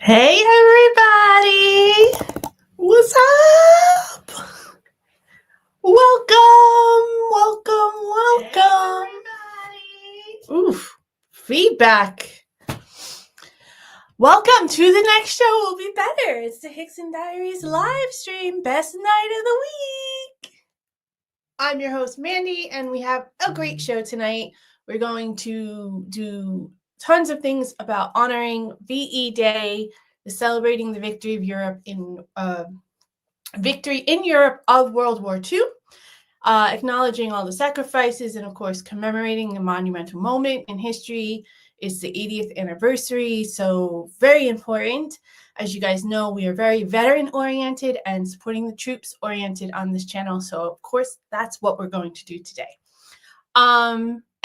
Hey everybody! What's up? Welcome. Hey, oof, feedback. Welcome to the next show will be better. It's the Hicksondiaries live stream, best night of the week. I'm your host Mandy, and we have a great show tonight. We're going to do tons of things about honoring VE Day, celebrating the victory of Europe in Europe of World War II, acknowledging all the sacrifices, and of course commemorating a monumental moment in history. It's the 80th anniversary, so very important. As you guys know, we are very veteran-oriented and supporting the troops-oriented on this channel, so of course that's what we're going to do today.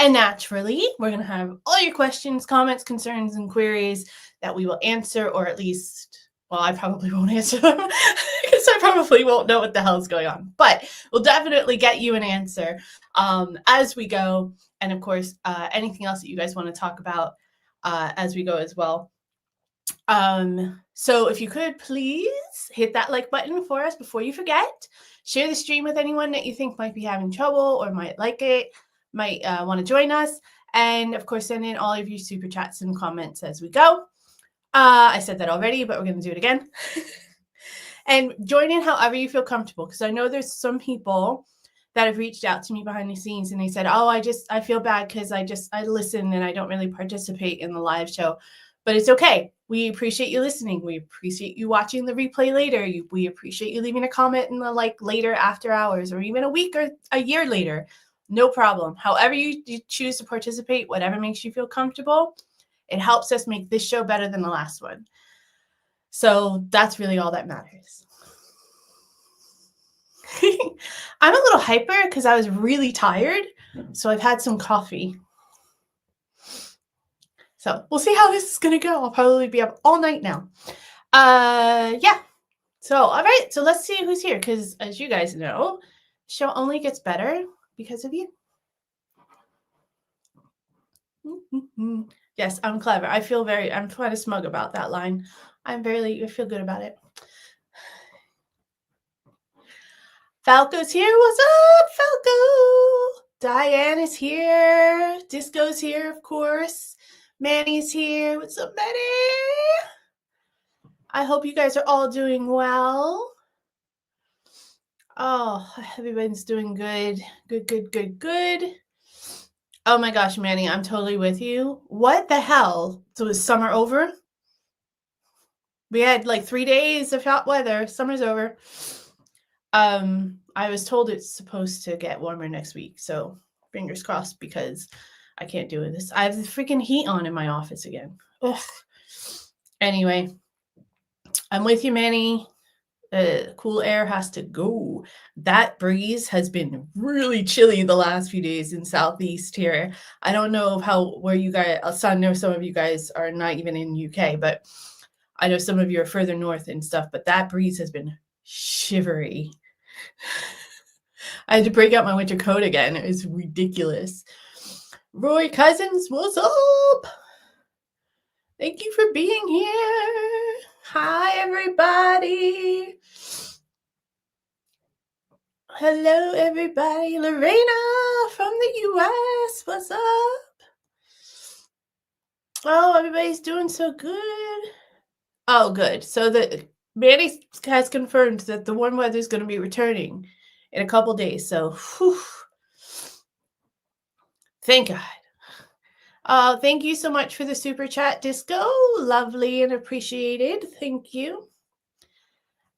And naturally, we're going to have all your questions, comments, concerns, and queries that we will answer, or at least, well, I probably won't answer them because I probably won't know what the hell is going on. But we'll definitely get you an answer as we go. And of course, anything else that you guys want to talk about as we go as well. So if you could please hit that like button for us before you forget. Share the stream with anyone that you think might be having trouble or might like it, might want to join us. And of course, send in all of your super chats and comments as we go. I said that already, but we're going to do it again. And join in however you feel comfortable, because I know there's some people that have reached out to me behind the scenes and they said, oh, I feel bad because I listen and I don't really participate in the live show. But it's okay. We appreciate you listening. We appreciate you watching the replay later. We appreciate you leaving a comment in the later after hours, or even a week or a year later. No problem. However you choose to participate, whatever makes you feel comfortable, it helps us make this show better than the last one. So that's really all that matters. I'm a little hyper because I was really tired. So I've had some coffee. So we'll see how this is going to go. I'll probably be up all night now. Yeah. So, all right. So let's see who's here. Because as you guys know, the show only gets better because of you. Yes, I'm clever. I'm kind of smug about that line. I feel good about it. Falco's here. What's up, Falco? Diane is here. Disco's here, of course. Manny's here. What's up, Manny? I hope you guys are all doing well. Oh, everybody's doing good. Good. Oh my gosh, Manny, I'm totally with you. What the hell? So is summer over? We had like 3 days of hot weather. Summer's over. I was told it's supposed to get warmer next week, so fingers crossed, because I can't do this. I have the freaking heat on in my office again. Ugh. Anyway, I'm with you, Manny. Cool air has to go. That breeze has been really chilly the last few days in Southeast here. I don't know where you guys, I know some of you guys are not even in UK, but I know some of you are further north and stuff, but that breeze has been shivery. I had to break out my winter coat again. It was ridiculous. Roy Cousins, what's up? Thank you for being here. Hi, everybody. Hello, everybody. Lorena from the US. What's up? Oh, everybody's doing so good. Oh, good. So Manny has confirmed that the warm weather is going to be returning in a couple days. So, whew. Thank God. Thank you so much for the super chat, Disco. Lovely and appreciated. Thank you.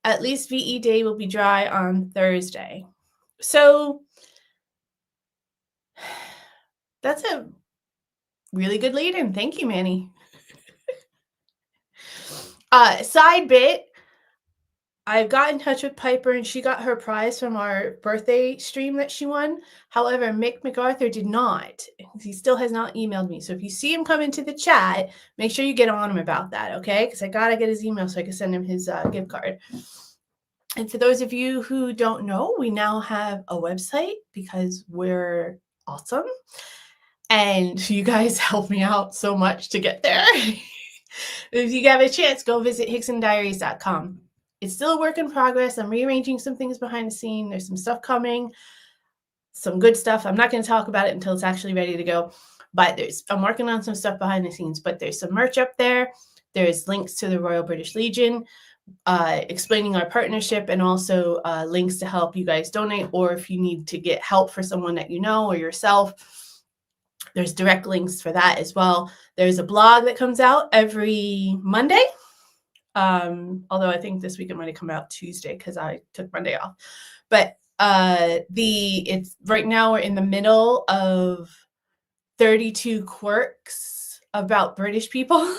At least VE Day will be dry on Thursday. So that's a really good lead-in. Thank you, Manny. Side bit, I got in touch with Piper and she got her prize from our birthday stream that she won. However, Mick MacArthur did not. He still has not emailed me. So if you see him come into the chat, make sure you get on him about that, okay? Because I got to get his email so I can send him his gift card. And for those of you who don't know, we now have a website because we're awesome. And you guys help me out so much to get there. If you have a chance, go visit Hicksondiaries.com. It's still a work in progress. I'm rearranging some things behind the scene. There's some stuff coming, some good stuff. I'm not going to talk about it until it's actually ready to go. But I'm working on some stuff behind the scenes. But there's some merch up there. There's links to the Royal British Legion, explaining our partnership, and also links to help you guys donate, or if you need to get help for someone that you know or yourself, there's direct links for that as well. There's a blog that comes out every Monday. Although I think this week it might have come out Tuesday because I took Monday off. But it's right now we're in the middle of 32 quirks about British people.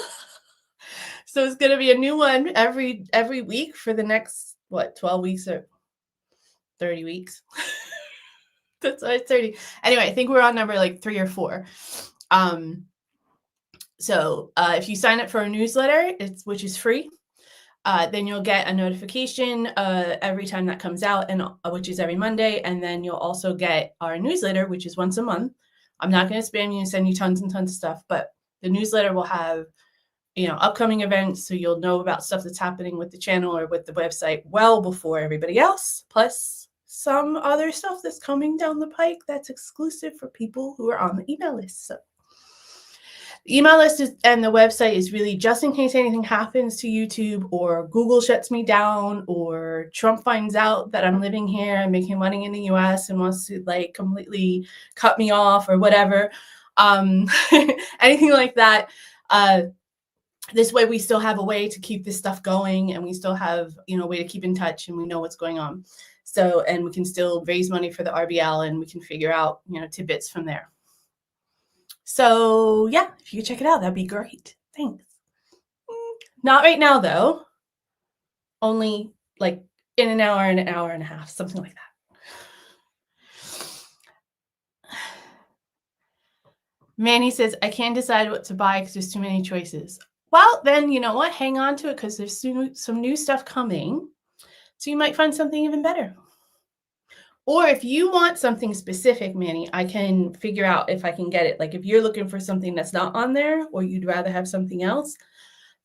So it's going to be a new one every week for the next 12 weeks or 30 weeks. That's why it's 30. Anyway, I think we're on number like 3 or 4. So if you sign up for a newsletter, which is free, then you'll get a notification every time that comes out, and which is every Monday. And then you'll also get our newsletter, which is once a month. I'm not going to spam you and send you tons and tons of stuff, but the newsletter will have, upcoming events, so you'll know about stuff that's happening with the channel or with the website well before everybody else, plus some other stuff that's coming down the pike that's exclusive for people who are on the email list. So the email list and the website is really just in case anything happens to YouTube, or Google shuts me down, or Trump finds out that I'm living here and making money in the US and wants to like completely cut me off or whatever. Anything like that. This way we still have a way to keep this stuff going, and we still have, a way to keep in touch, and we know what's going on. So, and we can still raise money for the RBL, and we can figure out, tidbits from there. So yeah, if you could check it out, that'd be great. Thanks. Not right now though. Only like in an hour and a half, something like that. Manny says, I can't decide what to buy because there's too many choices. Well, then you know what? Hang on to it, because there's some new stuff coming. So you might find something even better. Or if you want something specific, Manny, I can figure out if I can get it. Like if you're looking for something that's not on there, or you'd rather have something else,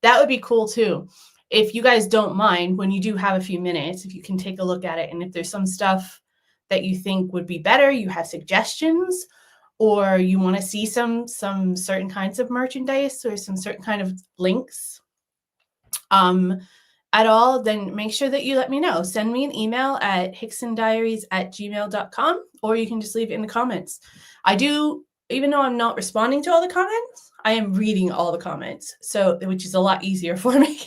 that would be cool too. If you guys don't mind, when you do have a few minutes, if you can take a look at it, and if there's some stuff that you think would be better, you have suggestions, or you want to see some certain kinds of merchandise or some certain kind of links at all, then make sure that you let me know. Send me an email at hicksondiaries@gmail.com, or you can just leave it in the comments. I do, even though I'm not responding to all the comments, I am reading all the comments, so which is a lot easier for me.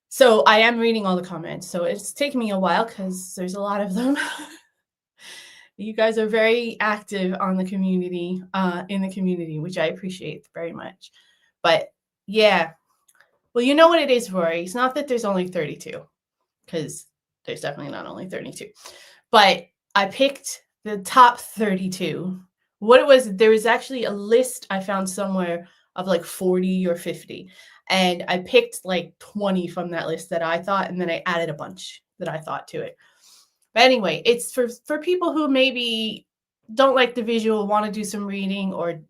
So I am reading all the comments. So it's taken me a while because there's a lot of them. You guys are very active on the community, in the community, which I appreciate very much. But yeah, well, you know what it is, Rory. It's not that there's only 32, because there's definitely not only 32. But I picked the top 32. What it was, there was actually a list I found somewhere of like 40 or 50. And I picked like 20 from that list that I thought, and then I added a bunch that I thought to it. But anyway, it's for people who maybe don't like the visual, want to do some reading, or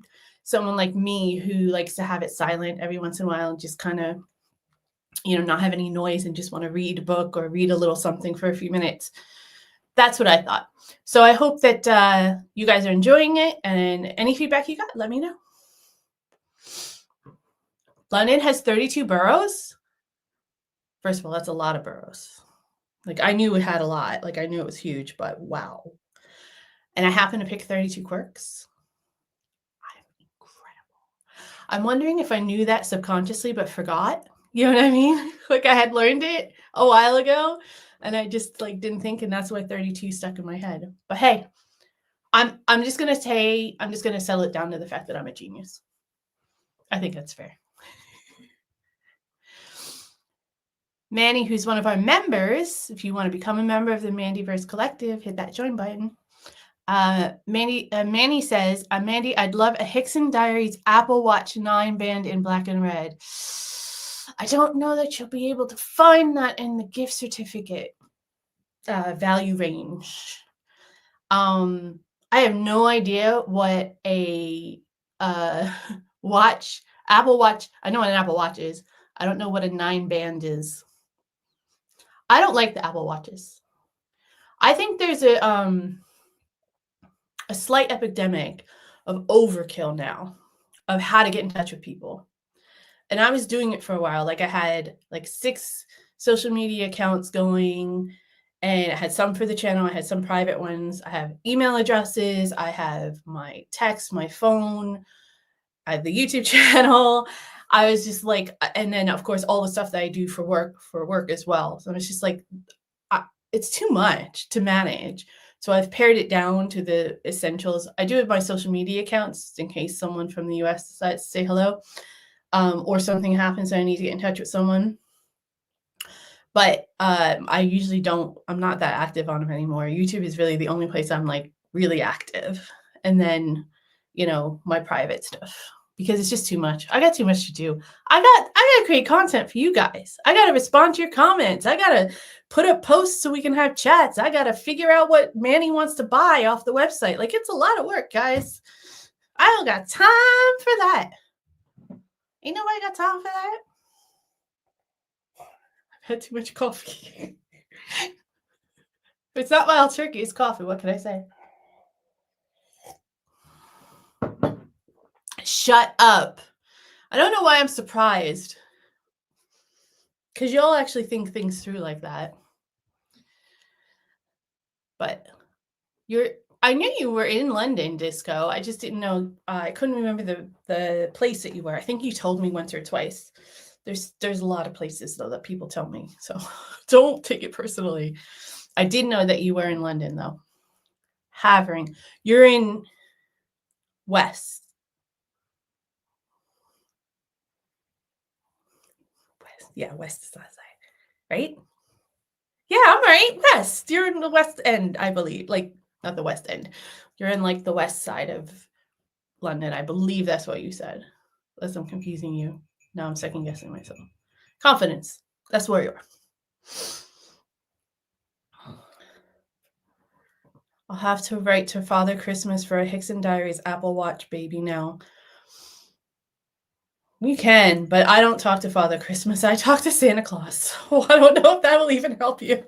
someone like me who likes to have it silent every once in a while and just kind of, not have any noise and just want to read a book or read a little something for a few minutes. That's what I thought. So I hope that you guys are enjoying it, and any feedback you got, let me know. London has 32 boroughs. First of all, that's a lot of boroughs. Like, I knew it had a lot. Like, I knew it was huge, but wow. And I happen to pick 32 quirks. I'm incredible. I'm wondering if I knew that subconsciously but forgot. You know what I mean? Like, I had learned it a while ago, and I just like didn't think, and that's why 32 stuck in my head. But hey, I'm just gonna settle it down to the fact that I'm a genius. I think that's fair. Manny, who's one of our members, if you want to become a member of the Mandyverse Collective, hit that join button. Manny says, Mandy, I'd love a Hicksondiaries Apple Watch 9 band in black and red. I don't know that you'll be able to find that in the gift certificate value range. I have no idea what a Watch, Apple Watch. I know what an Apple Watch is. I don't know what a 9-band is. I don't like the Apple Watches. I think there's a slight epidemic of overkill now of how to get in touch with people. And I was doing it for a while. Like I had like 6 social media accounts going, and I had some for the channel. I had some private ones. I have email addresses. I have my text, my phone. I have the YouTube channel. I was just like, and then of course all the stuff that I do for work as well. So it's just like, it's too much to manage. So I've pared it down to the essentials. I do have my social media accounts in case someone from the US decides to say hello, or something happens and I need to get in touch with someone. But I usually don't, I'm not that active on them anymore. YouTube is really the only place I'm like really active. And then, you know, my private stuff, because it's just too much. I got too much to do. I got to create content for you guys. I got to respond to your comments. I got to put up posts so we can have chats. I got to figure out what Manny wants to buy off the website. Like, it's a lot of work, guys. I don't got time for that. Ain't nobody got time for that. I've had too much coffee. It's not wild turkey, it's coffee. What can I say? Shut up. I don't know why I'm surprised. Because y'all actually think things through like that. But I knew you were in London, Disco. I just didn't know. I couldn't remember the place that you were. I think you told me once or twice. There's a lot of places, though, that people tell me. So don't take it personally. I did know that you were in London, though. Havering. You're in West. Yeah, West is that side, right? Yeah, I'm right. West. You're in the West End, I believe. Like, not the West End. You're in like the west side of London. I believe that's what you said. Unless I'm confusing you. Now I'm second guessing myself. Confidence. That's where you are. I'll have to write to Father Christmas for a Hicksondiaries Apple Watch baby now. You can, but I don't talk to Father Christmas. I talk to Santa Claus. So I don't know if that will even help you.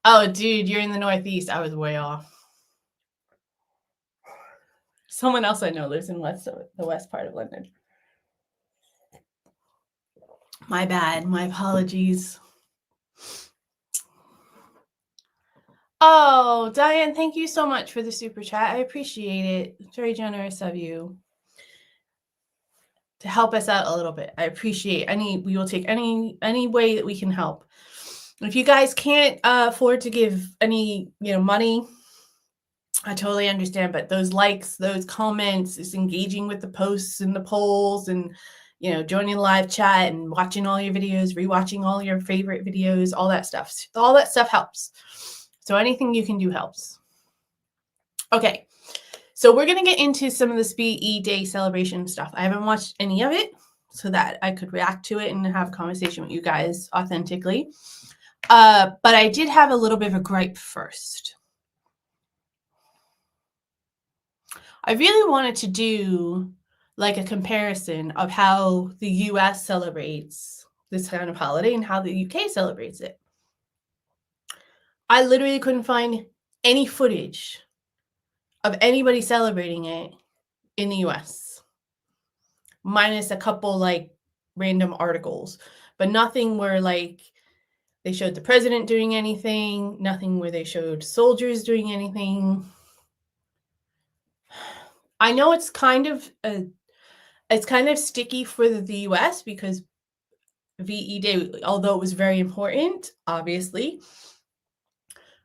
Oh, dude, you're in the Northeast. I was way off. Someone else I know lives in the west part of London. My bad. My apologies. Oh, Diane, thank you so much for the super chat. I appreciate it. It's very generous of you to help us out a little bit. I appreciate we will take any way that we can help. If you guys can't afford to give any, money, I totally understand. But those likes, those comments, is engaging with the posts and the polls, and joining the live chat and watching all your videos, rewatching all your favorite videos, all that stuff. All that stuff helps. So anything you can do helps. Okay, so we're going to get into some of the SPE Day celebration stuff. I haven't watched any of it so that I could react to it and have a conversation with you guys authentically. But I did have a little bit of a gripe first. I really wanted to do like a comparison of how the US celebrates this kind of holiday and how the UK celebrates it. I literally couldn't find any footage of anybody celebrating it in the US, minus a couple like random articles, but nothing where like they showed the president doing anything, nothing where they showed soldiers doing anything. I know it's kind of sticky for the US because VE Day, although it was very important, obviously,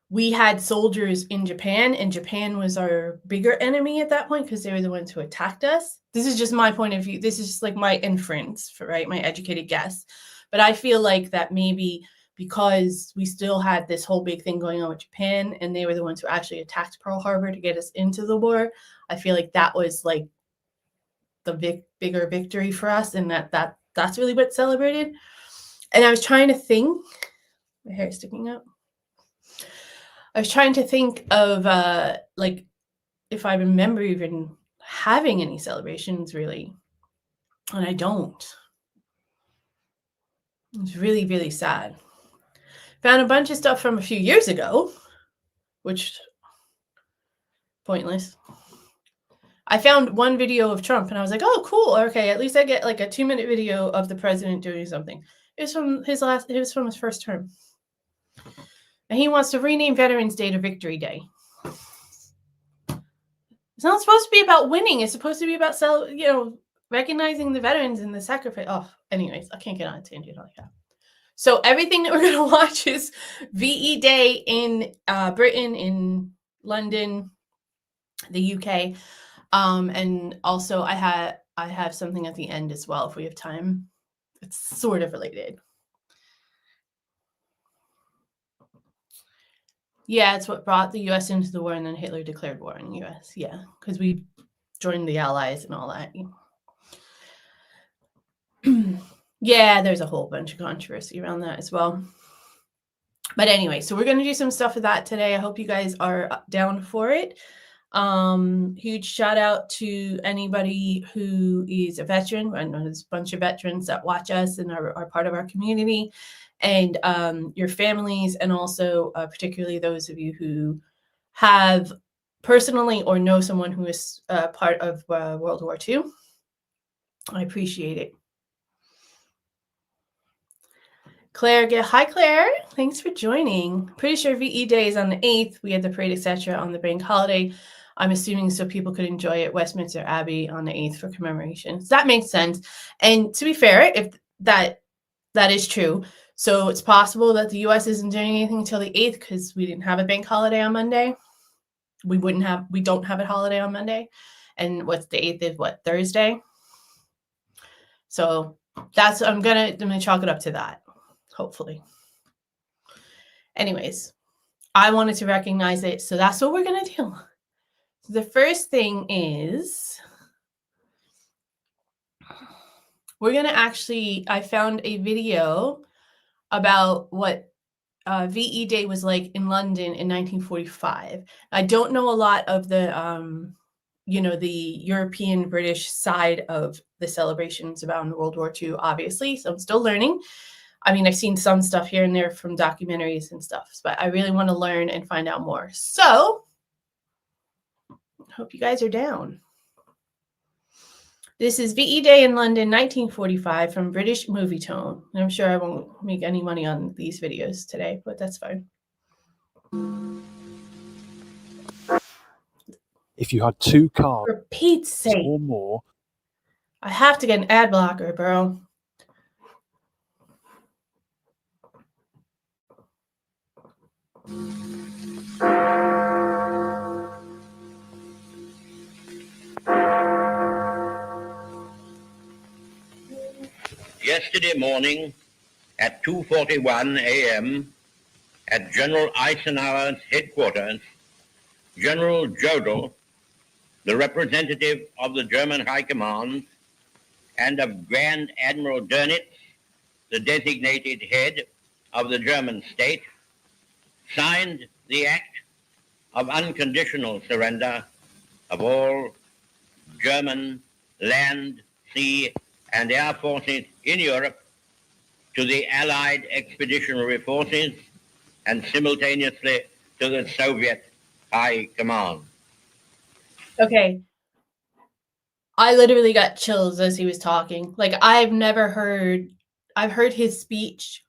we had soldiers in Japan, and Japan was our bigger enemy at that point because they were the ones who attacked us. This is just my point of view. This is just like my inference, right? My educated guess. But I feel like that maybe because we still had this whole big thing going on with Japan, and they were the ones who actually attacked Pearl Harbor to get us into the war, I feel like that was like the bigger victory for us, and that's really what's celebrated. And I was trying to think, my hair is sticking up. I was trying to think of like if I remember even having any celebrations really, and I don't. It's really, really sad. Found a bunch of stuff from a few years ago, which pointless. I found one video of Trump and I was like, oh, cool. Okay, at least I get like a 2-minute video of the president doing something. It was from his first term. And he wants to rename Veterans Day to Victory Day. It's not supposed to be about winning. It's supposed to be about recognizing the veterans and the sacrifice. Oh, anyways, I can't get on a tangent like that. So everything that we're going to watch is VE Day in Britain, in London, the UK. And also I have something at the end as well if we have time. It's sort of related. Yeah, it's what brought the US into the war, and then Hitler declared war on the US. Yeah, because we joined the Allies and all that. Yeah, there's a whole bunch of controversy around that as well. But anyway, so we're going to do some stuff with that today. I hope you guys are down for it. Huge shout out to anybody who is a veteran. I know there's a bunch of veterans that watch us and are part of our community, and your families, and also particularly those of you who have personally or know someone who is part of World War II. I appreciate it. Claire, hi Claire, thanks for joining. Pretty sure VE Day is on the 8th. We had the parade, etc. on the bank holiday. I'm assuming so people could enjoy it. Westminster Abbey on the 8th for commemoration. So that makes sense. And to be fair, if that is true, so it's possible that the US isn't doing anything until the 8th because we didn't have a bank holiday on Monday. We don't have a holiday on Monday. And what's the 8th is what, Thursday? So that's, I'm gonna chalk it up to that, hopefully. Anyways, I wanted to recognize it, so that's what we're gonna do. The first thing is we're gonna I found a video about what VE Day was like in London in 1945. I don't know a lot of the the European British side of the celebrations about World War II, obviously, so I'm still learning. I mean, I've seen some stuff here and there from documentaries and stuff, but I really want to learn and find out more. So hope you guys are down. This is VE Day in London, 1945 from British Movietone. I'm sure I won't make any money on these videos today, but that's fine. If you had 2 cars for Pete's sake or more, I have to get an ad blocker, bro. Yesterday morning at 2:41 a.m. at General Eisenhower's headquarters, General Jodl, the representative of the German High Command, and of Grand Admiral Dönitz, the designated head of the German state, signed the act of unconditional surrender of all German land, sea, and air forces in Europe to the Allied Expeditionary Forces and simultaneously to the Soviet High Command. Okay. I literally got chills as he was talking. Like, I've heard his speech,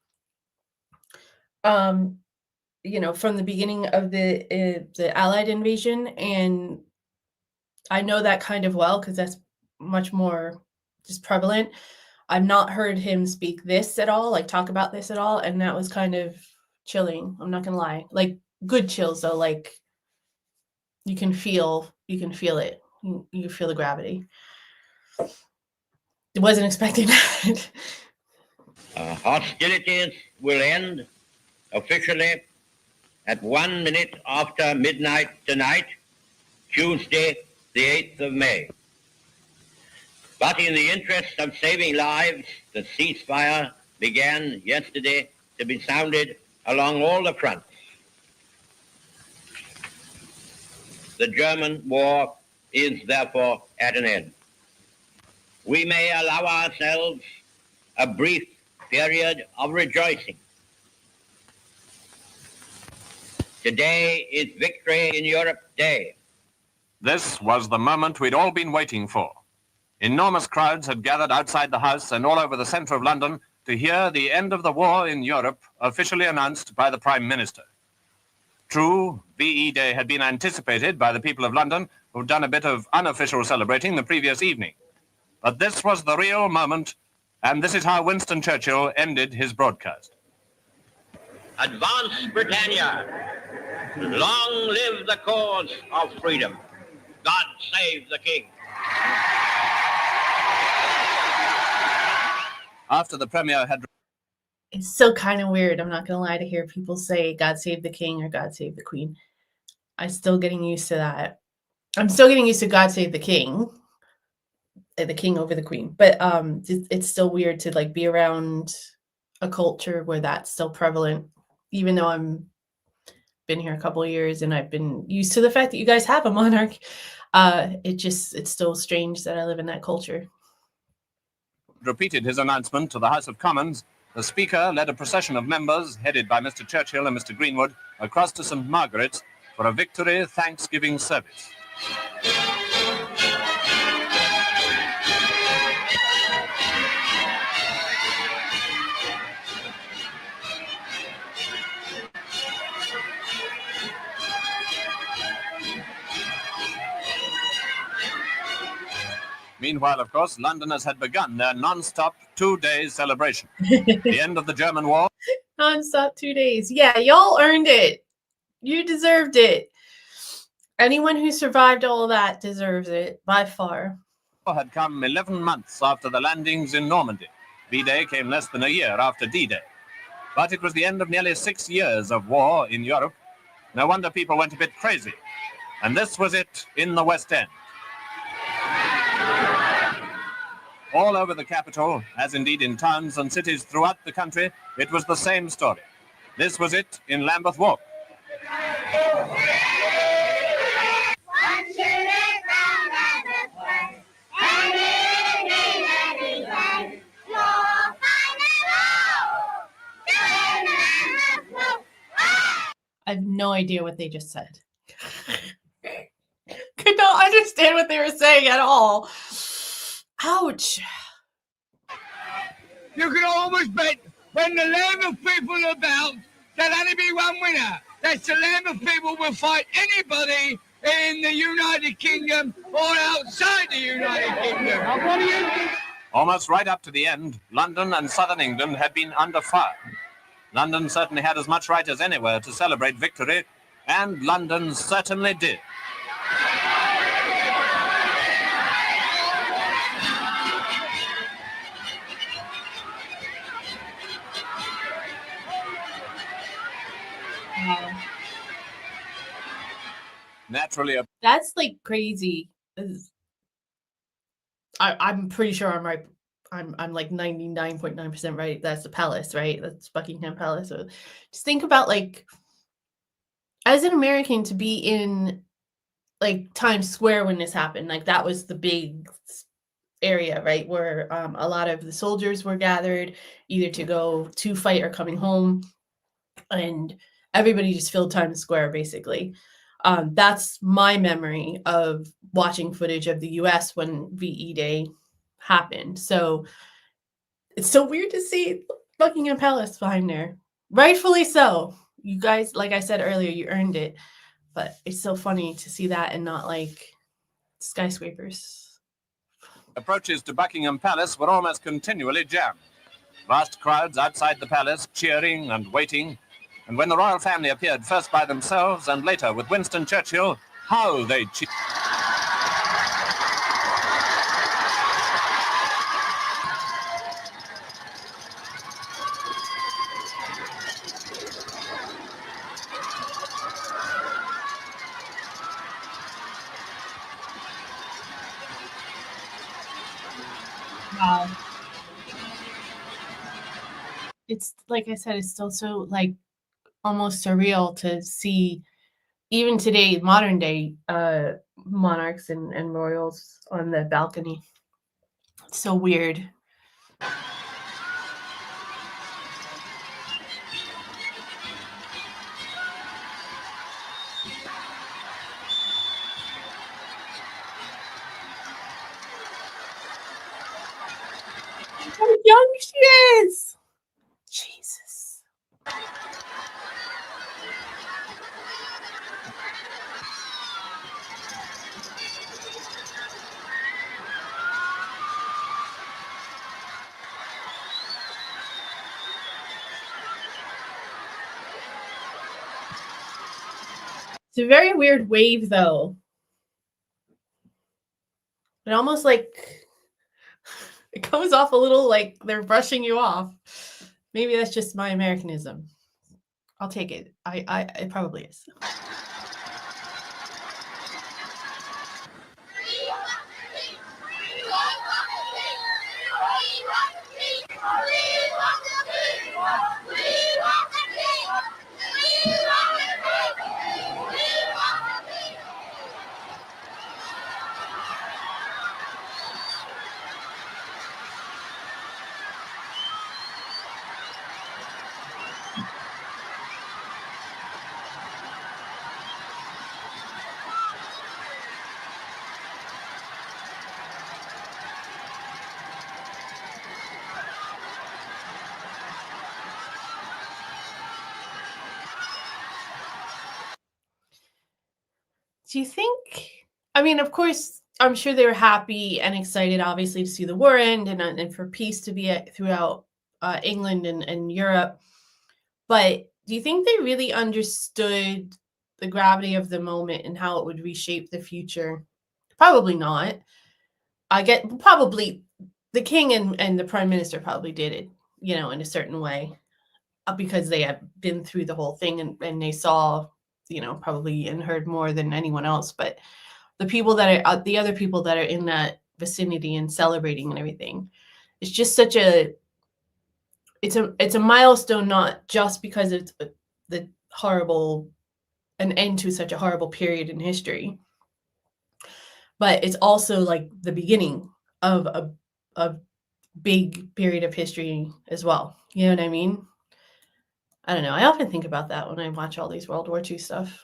from the beginning of the Allied invasion, and I know that kind of well because that's much more just prevalent. I've not heard him speak this at all, like talk about this at all, and that was kind of chilling. I'm not gonna lie, like good chills though. Like you can feel it. You feel the gravity. I wasn't expecting that. Hostilities will end officially at 1 minute after midnight tonight, Tuesday, the 8th of May. But in the interest of saving lives, the ceasefire began yesterday to be sounded along all the fronts. The German war is therefore at an end. We may allow ourselves a brief period of rejoicing. Today is Victory in Europe Day. This was the moment we'd all been waiting for. Enormous crowds had gathered outside the House and all over the centre of London to hear the end of the war in Europe officially announced by the Prime Minister. True, VE Day had been anticipated by the people of London, who'd done a bit of unofficial celebrating the previous evening. But this was the real moment, and this is how Winston Churchill ended his broadcast. Advance, Britannia! Long live the cause of freedom! God save the King! After the Premier had... It's still kind of weird, I'm not going to lie, to hear people say God save the King or God save the Queen. I'm still getting used to that. I'm still getting used to God save the King over the Queen. But it's still weird to like be around a culture where that's still prevalent, even though I'm been here a couple of years and I've been used to the fact that you guys have a monarch. It's still strange that I live in that culture. Repeated his announcement to the House of Commons, the Speaker led a procession of members, headed by Mr. Churchill and Mr. Greenwood, across to St. Margaret's for a Victory Thanksgiving service. Meanwhile, of course, Londoners had begun their non-stop 2-day celebration. The end of the German war. Non-stop 2 days. Yeah, y'all earned it. You deserved it. Anyone who survived all of that deserves it, by far. Had come 11 months after the landings in Normandy. V-Day came less than a year after D-Day. But it was the end of nearly 6 years of war in Europe. No wonder people went a bit crazy. And this was it in the West End. All over the capital, as indeed in towns and cities throughout the country, it was the same story. This was it in Lambeth Walk. I have no idea what they just said. Could not understand what they were saying at all. Ouch. You can almost bet when the Lambeth people are about, there'll only be one winner. That's the Lambeth people will fight anybody in the United Kingdom or outside the United Kingdom. What do you think? Almost right up to the end, London and southern England had been under fire. London certainly had as much right as anywhere to celebrate victory, and London certainly did. Naturally, that's like crazy. I'm pretty sure I'm right. I'm like 99.9% right. That's the palace, right? That's Buckingham Palace. So just think about, like, as an American, to be in like Times Square when this happened. Like, that was the big area, right, where a lot of the soldiers were gathered, either to go to fight or coming home, and everybody just filled Times Square basically. That's my memory of watching footage of the US when VE Day happened. So it's so weird to see Buckingham Palace behind there. Rightfully so. You guys, like I said earlier, you earned it. But it's so funny to see that and not like skyscrapers. Approaches to Buckingham Palace were almost continually jammed. Vast crowds outside the palace cheering and waiting. And when the royal family appeared first by themselves and later with Winston Churchill, how they cheered. Wow. It's like I said, it's still so like almost surreal to see, even today, modern day, monarchs and royals on the balcony. It's so weird. How young she is! Jesus. It's a very weird wave, though. It almost like it comes off a little like they're brushing you off. Maybe that's just my Americanism. I'll take it. It probably is. Do you think, I mean, of course, I'm sure they were happy and excited, obviously, to see the war end and for peace to be throughout England and Europe. But do you think they really understood the gravity of the moment and how it would reshape the future? Probably not. I get probably the king and the prime minister probably did it, in a certain way, because they had been through the whole thing and they saw, probably and heard more than anyone else. But the people that are the other people that are in that vicinity and celebrating and everything, it's just such it's a milestone, not just because it's the horrible an end to such a horrible period in history, but it's also like the beginning of a big period of history as well. You know what I mean? I don't know. I often think about that when I watch all these World War II stuff.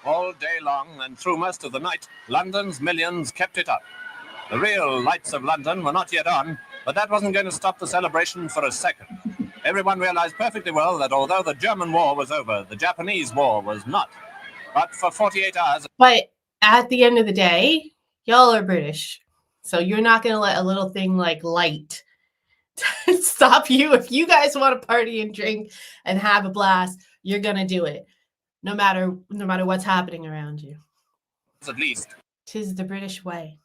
All day long and through most of the night, London's millions kept it up. The real lights of London were not yet on, but that wasn't going to stop the celebration for a second. Everyone realized perfectly well that although the German war was over, the Japanese war was not. But for 48 hours... But at the end of the day, y'all are British. So you're not going to let a little thing like light stop you. If you guys want to party and drink and have a blast, you're going to do it. No matter what's happening around you. At least. 'Tis the British way.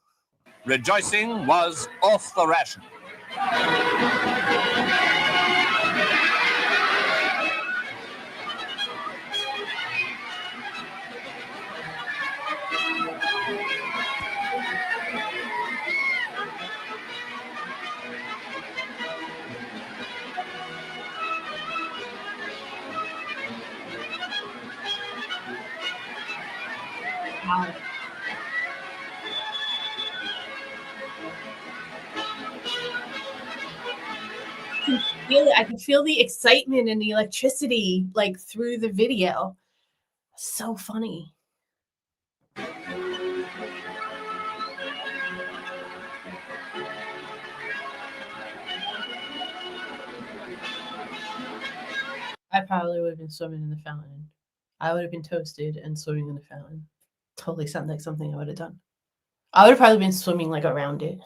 Rejoicing was off the ration. Wow. I can feel the excitement and the electricity like through the video. So funny. I probably would have been swimming in the fountain. I would have been toasted and swimming in the fountain. Totally sounds like something I would have done. I would have probably been swimming like around it.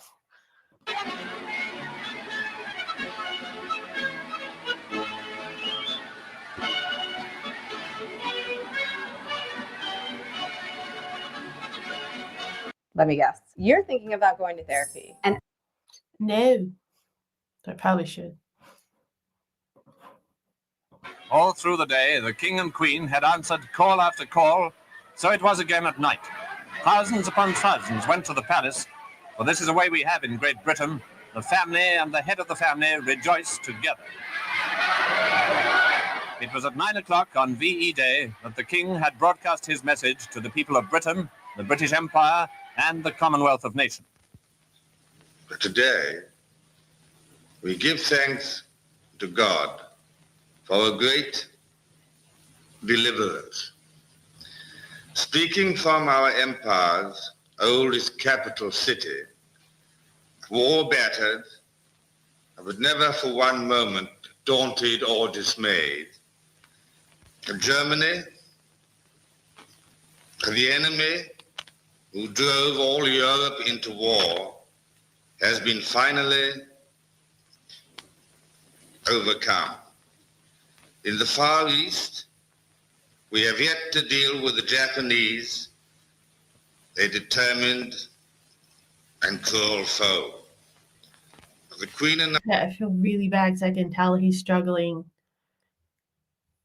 Let me guess. you're thinking about going to therapy. And No, I probably should. All through the day, the king and queen had answered call after call, so it was again at night. Thousands upon thousands went to the palace, for this is a way we have in Great Britain. The family and the head of the family rejoice together. It was at 9 o'clock on VE Day that the king had broadcast his message to the people of Britain, the British Empire, and the Commonwealth of Nations. Today, we give thanks to God for a great deliverance. Speaking from our empire's oldest capital city, war battered, but never for one moment daunted or dismayed, Germany, the enemy who drove all Europe into war, has been finally overcome. In the Far East, we have yet to deal with the Japanese, a determined and cruel foe. The Queen and Yeah, I feel really bad because I can tell he's struggling.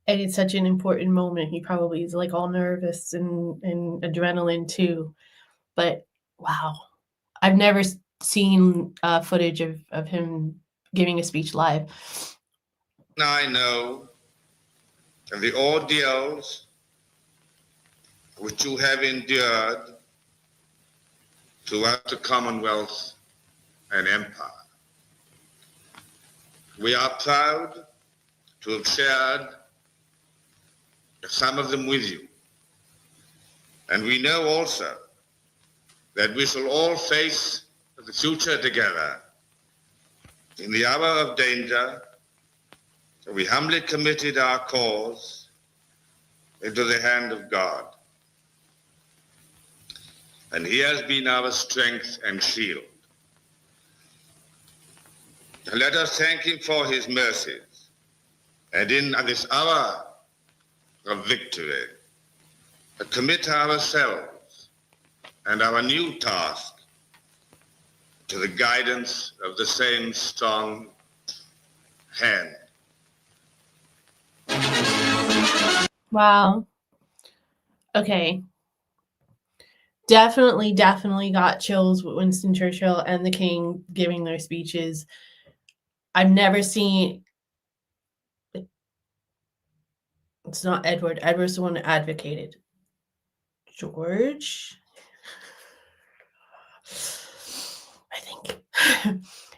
And it's such an important moment. He probably is like all nervous and adrenaline too. But wow, I've never seen footage of him giving a speech live. I know of the ordeals which you have endured throughout the Commonwealth and Empire. We are proud to have shared some of them with you. And we know also that we shall all face the future together. In the hour of danger, we humbly committed our cause into the hand of God. And he has been our strength and shield. And let us thank him for his mercies. And in this hour of victory, commit ourselves and our new task to the guidance of the same strong hand. Wow. Okay. Definitely got chills with Winston Churchill and the King giving their speeches. I've never seen... It's not Edward. Edward's the one that advocated. George? I think.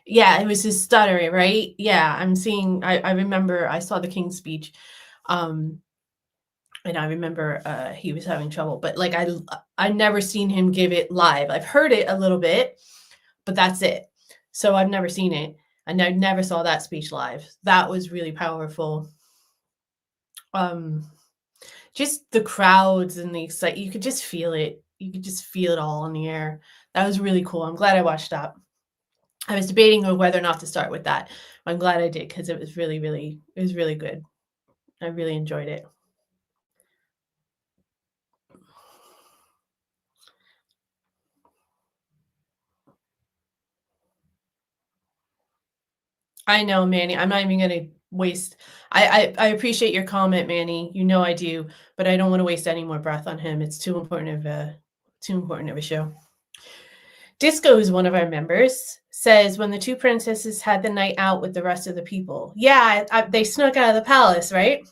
Yeah, it was his stuttering, right? Yeah, I remember I saw the King's speech. And I remember he was having trouble. But like I've never seen him give it live. I've heard it a little bit, but that's it. So I've never seen it. And I never saw that speech live. That was really powerful. Just the crowds and the excitement, you could just feel it. You could just feel it all in the air. That was really cool. I'm glad I watched that. I was debating on whether or not to start with that. I'm glad I did because it was really good. I really enjoyed it. I know, Manny. I'm not even going to waste. I appreciate your comment, Manny. You know I do, but I don't want to waste any more breath on him. It's too important of a show. Disco is one of our members. Says when the two princesses had the night out with the rest of the people. Yeah, they snuck out of the palace, right?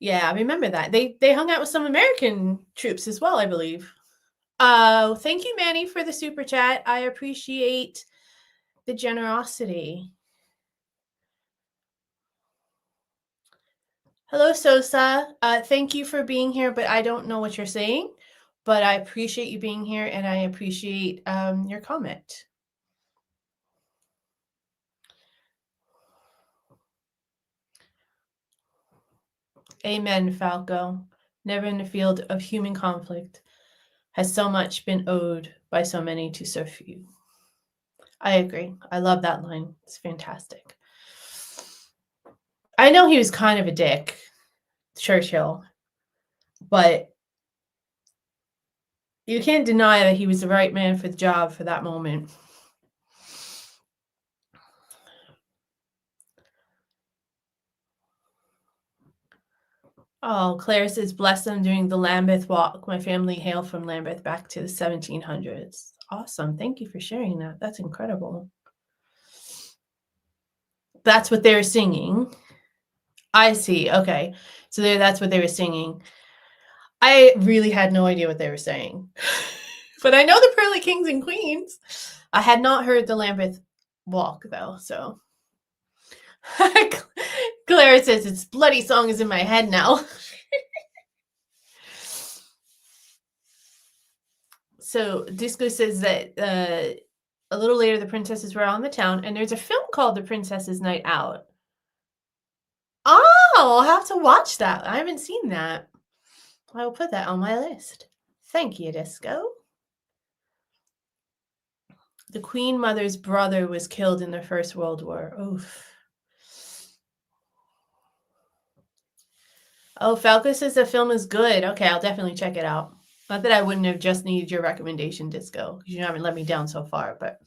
Yeah, I remember that. They hung out with some American troops as well, I believe. Thank you, Manny, for the super chat. I appreciate the generosity. Hello, Sosa. Thank you for being here, but I don't know what you're saying. But I appreciate you being here, and I appreciate your comment. Amen, Falco. Never in the field of human conflict has so much been owed by so many to so few. I agree. I love that line. It's fantastic. I know he was kind of a dick, Churchill, but You can't deny that he was the right man for the job for that moment. Oh, Claire says, bless them during the Lambeth Walk. My family hail from Lambeth back to the 1700s. Awesome. Thank you for sharing that. That's incredible. That's what they were singing. I see. Okay. So that's what they were singing. I really had no idea what they were saying. But I know the Pearly Kings and Queens. I had not heard the Lambeth Walk, though, so. Claire says, it's bloody song is in my head now. So Disco says that a little later the princesses were on the town, and there's a film called The Princess's Night Out. Oh, I'll have to watch that. I haven't seen that. I will put that on my list. Thank you, Disco. The Queen Mother's brother was killed in the First World War. Oof. Oh, Falco says the film is good. Okay, I'll definitely check it out. Not that I wouldn't have just needed your recommendation, Disco, because you haven't let me down so far, but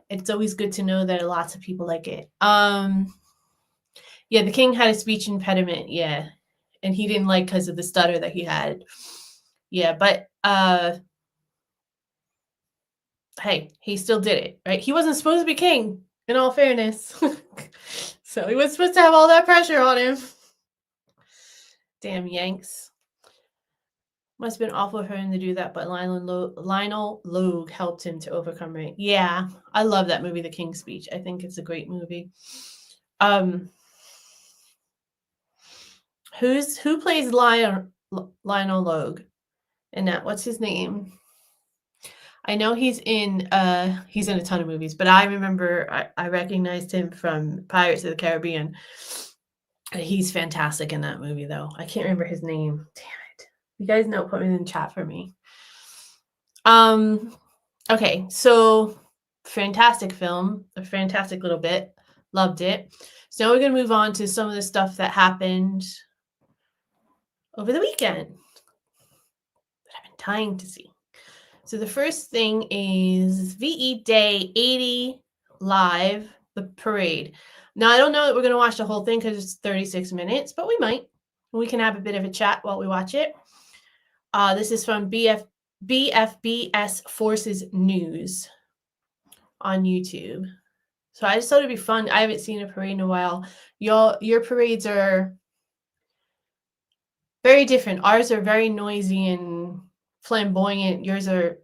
it's always good to know that lots of people like it. Yeah, the king had a speech impediment, yeah. And he didn't like because of the stutter that he had. Yeah, but hey, he still did it, right? He wasn't supposed to be king, in all fairness. So he was supposed to have all that pressure on him. Damn Yanks. Must have been awful for him to do that, but Lionel Logue helped him to overcome it. Yeah, I love that movie, The King's Speech. I think it's a great movie. Who plays Lionel Logue in that? What's his name? I know he's in a ton of movies, but I remember I recognized him from Pirates of the Caribbean. He's fantastic in that movie, though. I can't remember his name. Damn it. You guys know, put it in the chat for me. Okay, so fantastic film, a fantastic little bit. Loved it. So now we're going to move on to some of the stuff that happened over the weekend that I've been dying to see. So the first thing is VE Day 80 live, the parade. Now, I don't know that we're going to watch the whole thing because it's 36 minutes, but we might. We can have a bit of a chat while we watch it. This is from BFBS Forces News on YouTube. So I just thought it'd be fun. I haven't seen a parade in a while. Your parades are very different. Ours are very noisy and flamboyant. Yours are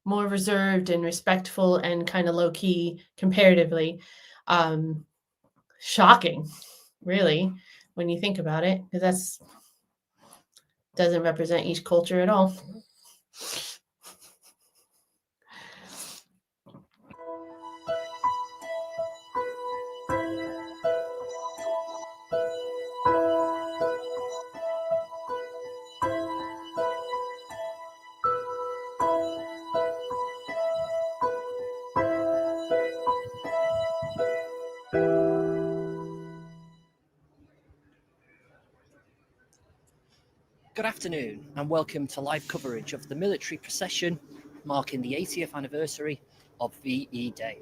more reserved and respectful and kind of low-key comparatively. Shocking, really, when you think about it, because that's doesn't represent each culture at all. Good afternoon and welcome to live coverage of the military procession marking the 80th anniversary of VE Day.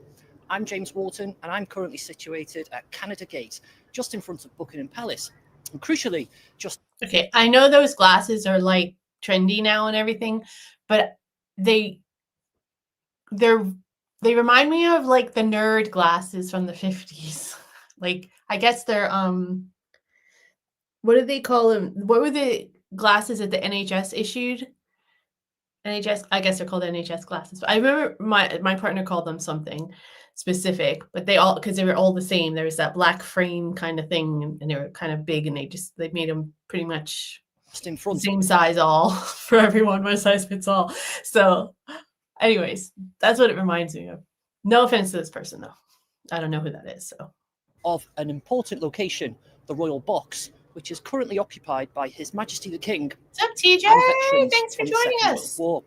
I'm James Walton and I'm currently situated at Canada Gate, just in front of Buckingham Palace. And crucially, just... Okay, I know those glasses are like trendy now and everything, but they remind me of like the nerd glasses from the 50s. Like, I guess they're what did they call them? What were the glasses that the NHS issued? NHS, I guess they're called NHS glasses. But I remember my partner called them something specific, but they all, because they were all the same. There was that black frame kind of thing, and they were kind of big, and they made them pretty much just in front, same size all for everyone, one size fits all. So, anyways, that's what it reminds me of. No offense to this person, though. I don't know who that is. So, of an important location, the Royal Box, which is currently occupied by His Majesty the King. What's up, TJ? Thanks for joining us. War.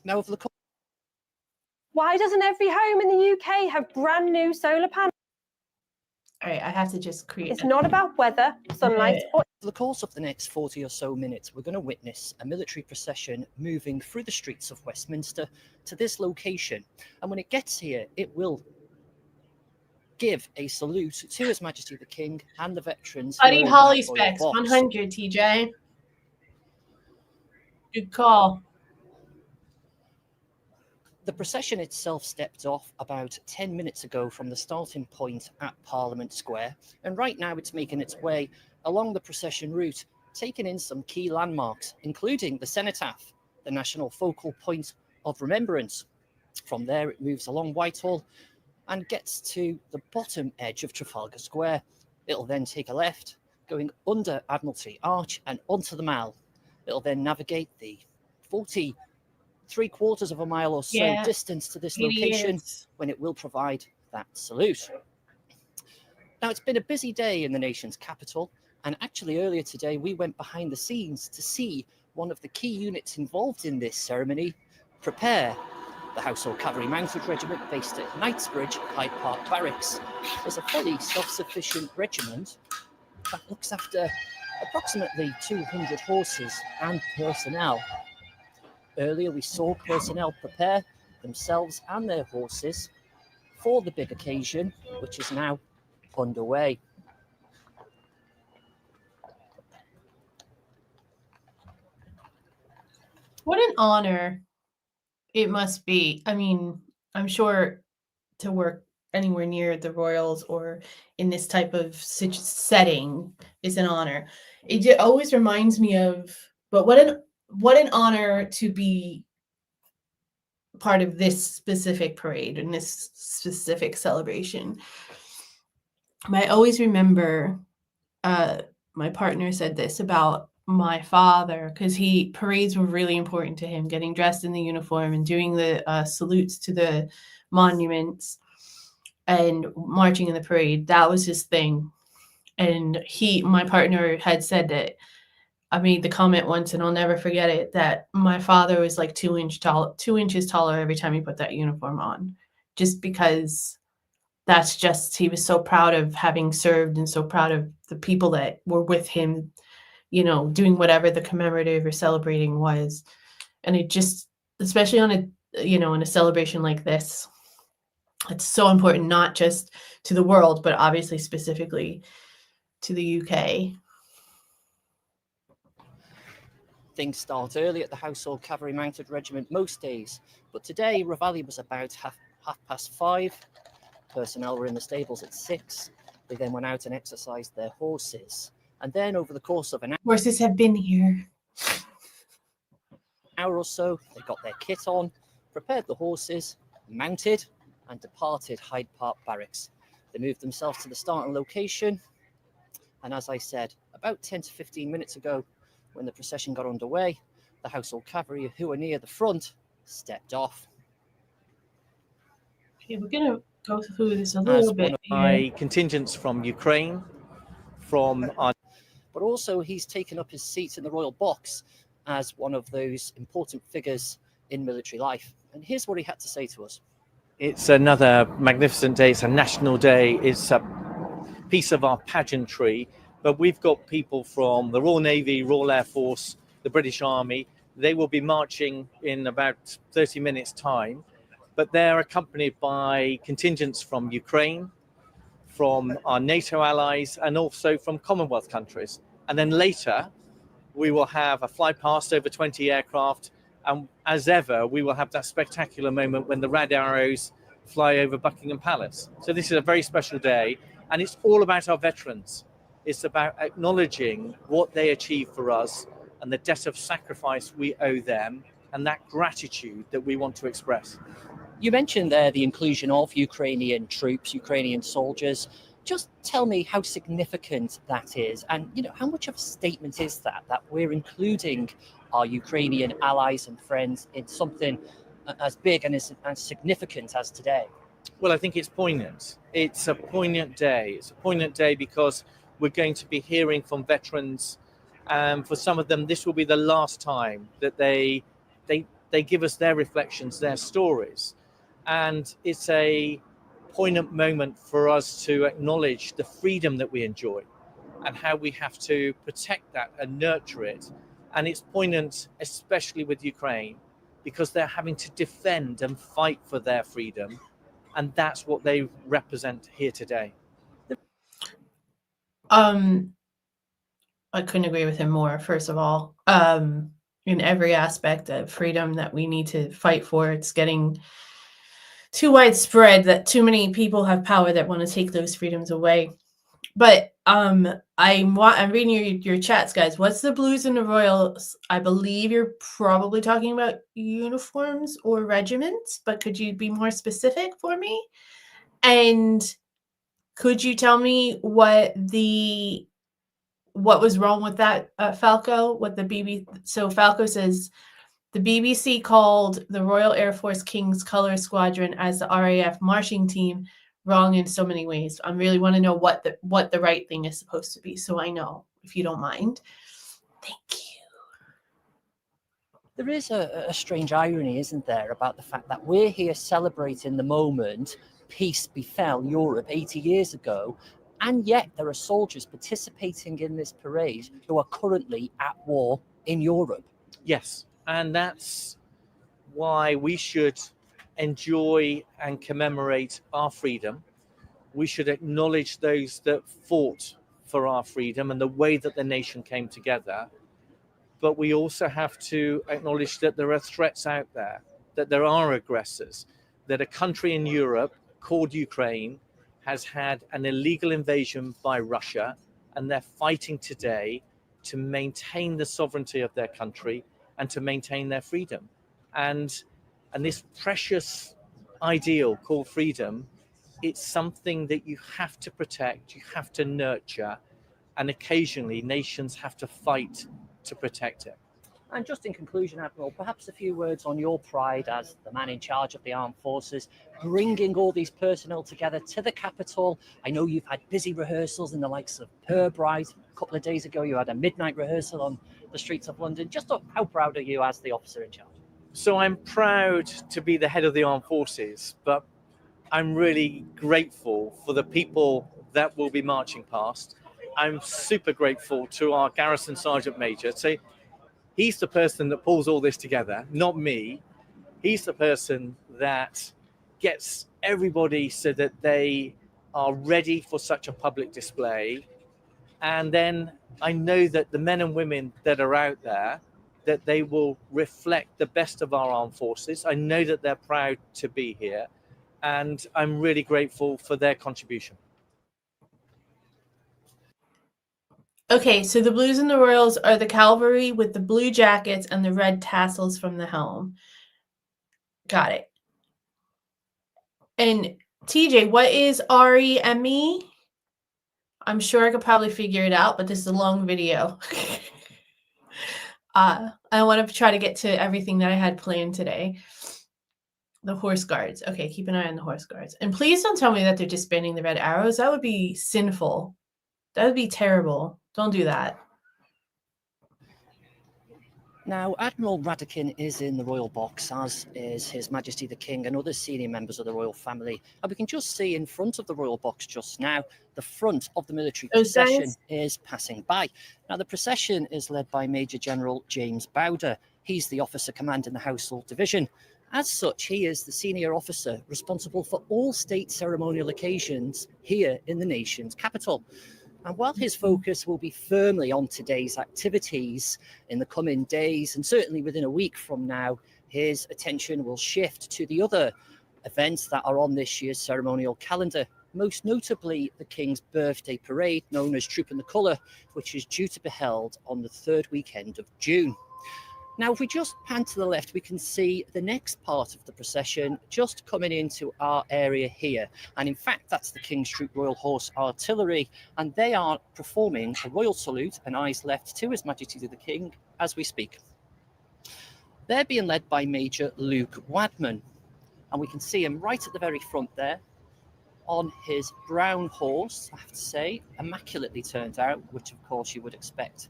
Now, of the... Why doesn't every home in the UK have brand new solar panels? All right, I have to just create. It's not about weather, sunlight, or For the course of the next 40 or so minutes, we're going to witness a military procession moving through the streets of Westminster to this location. And when it gets here, it will give a salute to His Majesty the King and the veterans. Buddy who are in Holly that royal specs, box. 100, TJ. Good call. The procession itself stepped off about 10 minutes ago from the starting point at Parliament Square, and right now it's making its way along the procession route, taking in some key landmarks, including the cenotaph, the national focal point of remembrance. From there, it moves along Whitehall and gets to the bottom edge of Trafalgar Square. It'll then take a left, going under Admiralty Arch and onto the Mall. It'll then navigate the 43/4 of a mile or so distance to this location when it will provide that salute. Now, it's been a busy day in the nation's capital, and actually earlier today we went behind the scenes to see one of the key units involved in this ceremony prepare. The Household Cavalry Mounted Regiment, based at Knightsbridge, Hyde Park Barracks, is a fully self-sufficient regiment that looks after approximately 200 horses and personnel. Earlier, we saw personnel prepare themselves and their horses for the big occasion, which is now underway. What an honor it must be. I mean, I'm sure to work anywhere near the Royals or in this type of setting is an honor. It always reminds me of, but what an honor to be part of this specific parade and this specific celebration. I always remember my partner said this about my father, because parades were really important to him, getting dressed in the uniform and doing the salutes to the monuments and marching in the parade. That was his thing. And my partner had said that, I made the comment once, and I'll never forget it, that my father was like 2 inches taller every time he put that uniform on, just because he was so proud of having served and so proud of the people that were with him, doing whatever the commemorative or celebrating was. And it just, especially on in a celebration like this, it's so important, not just to the world, but obviously specifically to the UK. Things start early at the Household Cavalry Mounted Regiment most days, but today Reveille was about half past 5. Personnel were in the stables at 6. They then went out and exercised their horses. And then over the course of an hour... Horses have been here. ...hour or so, they got their kit on, prepared the horses, mounted, and departed Hyde Park Barracks. They moved themselves to the starting location. And as I said, about 10 to 15 minutes ago, when the procession got underway, the Household Cavalry, who were near the front, stepped off. Okay, we're going to go through this a little bit. One of my contingents from Ukraine, but also he's taken up his seat in the royal box as one of those important figures in military life. And here's what he had to say to us. It's another magnificent day. It's a national day. It's a piece of our pageantry. But we've got people from the Royal Navy, Royal Air Force, the British Army. They will be marching in about 30 minutes' time. But they're accompanied by contingents from Ukraine, from our NATO allies, and also from Commonwealth countries. And then later, we will have a flypast over 20 aircraft. And as ever, we will have that spectacular moment when the Red Arrows fly over Buckingham Palace. So this is a very special day. And it's all about our veterans. It's about acknowledging what they achieved for us and the debt of sacrifice we owe them and that gratitude that we want to express. You mentioned there the inclusion of Ukrainian troops, Ukrainian soldiers. Just tell me how significant that is, and how much of a statement is that we're including our Ukrainian allies and friends in something as big and as significant as today? Well, I think it's poignant. It's a poignant day. It's a poignant day because we're going to be hearing from veterans. For some of them, this will be the last time that they give us their reflections, their stories. And it's a poignant moment for us to acknowledge the freedom that we enjoy and how we have to protect that and nurture it. And it's poignant, especially with Ukraine, because they're having to defend and fight for their freedom. And that's what they represent here today. I couldn't agree with him more, first of all. In every aspect of freedom that we need to fight for, it's getting too widespread that too many people have power that want to take those freedoms away. But I'm reading your chats, guys. What's the blues and the royals? I believe you're probably talking about uniforms or regiments, but could you be more specific for me? And could you tell me what was wrong with that, Falco? What the BBC? So Falco says the BBC called the Royal Air Force King's Color Squadron as the RAF marching team wrong in so many ways. I really want to know what the right thing is supposed to be, so I know, if you don't mind. Thank you. There is a strange irony, isn't there, about the fact that we're here celebrating the moment peace befell Europe 80 years ago, and yet there are soldiers participating in this parade who are currently at war in Europe. Yes, and that's why we should enjoy and commemorate our freedom. We should acknowledge those that fought for our freedom and the way that the nation came together. But we also have to acknowledge that there are threats out there, that there are aggressors, that a country in Europe called Ukraine has had an illegal invasion by Russia, and they're fighting today to maintain the sovereignty of their country and to maintain their freedom. And this precious ideal called freedom, it's something that you have to protect, you have to nurture, and occasionally nations have to fight to protect it. And just in conclusion, Admiral, perhaps a few words on your pride as the man in charge of the armed forces, bringing all these personnel together to the capital. I know you've had busy rehearsals in the likes of Purbright. A couple of days ago, you had a midnight rehearsal on the streets of London. Just how proud are you as the officer in charge? So I'm proud to be the head of the armed forces, but I'm really grateful for the people that will be marching past. I'm super grateful to our garrison sergeant major. So he's the person that pulls all this together, not me. He's the person that gets everybody so that they are ready for such a public display. And then I know that the men and women that are out there, that they will reflect the best of our armed forces. I know that they're proud to be here, and I'm really grateful for their contribution. Okay, so the blues and the royals are the cavalry with the blue jackets and the red tassels from the helm. Got it. And TJ, what is REME? I'm sure I could probably figure it out, but this is a long video. I want to try to get to everything that I had planned today. The horse guards. Okay, keep an eye on the horse guards. And please don't tell me that they're disbanding the Red Arrows. That would be sinful. That would be terrible. Don't do that. Now, Admiral Radakin is in the royal box, as is His Majesty the King and other senior members of the royal family. And we can just see in front of the royal box just now, the front of the military procession is passing by. Now, the procession is led by Major General James Bowder. He's the officer commanding the Household Division. As such, he is the senior officer responsible for all state ceremonial occasions here in the nation's capital. And while his focus will be firmly on today's activities in the coming days, and certainly within a week from now, his attention will shift to the other events that are on this year's ceremonial calendar, most notably the King's Birthday Parade, known as Trooping the Colour, which is due to be held on the third weekend of June. Now, if we just pan to the left, we can see the next part of the procession just coming into our area here. And in fact, that's the King's Troop Royal Horse Artillery, and they are performing a royal salute and eyes left to His Majesty the King as we speak. They're being led by Major Luke Wadman, and we can see him right at the very front there on his brown horse, I have to say, immaculately turned out, which of course you would expect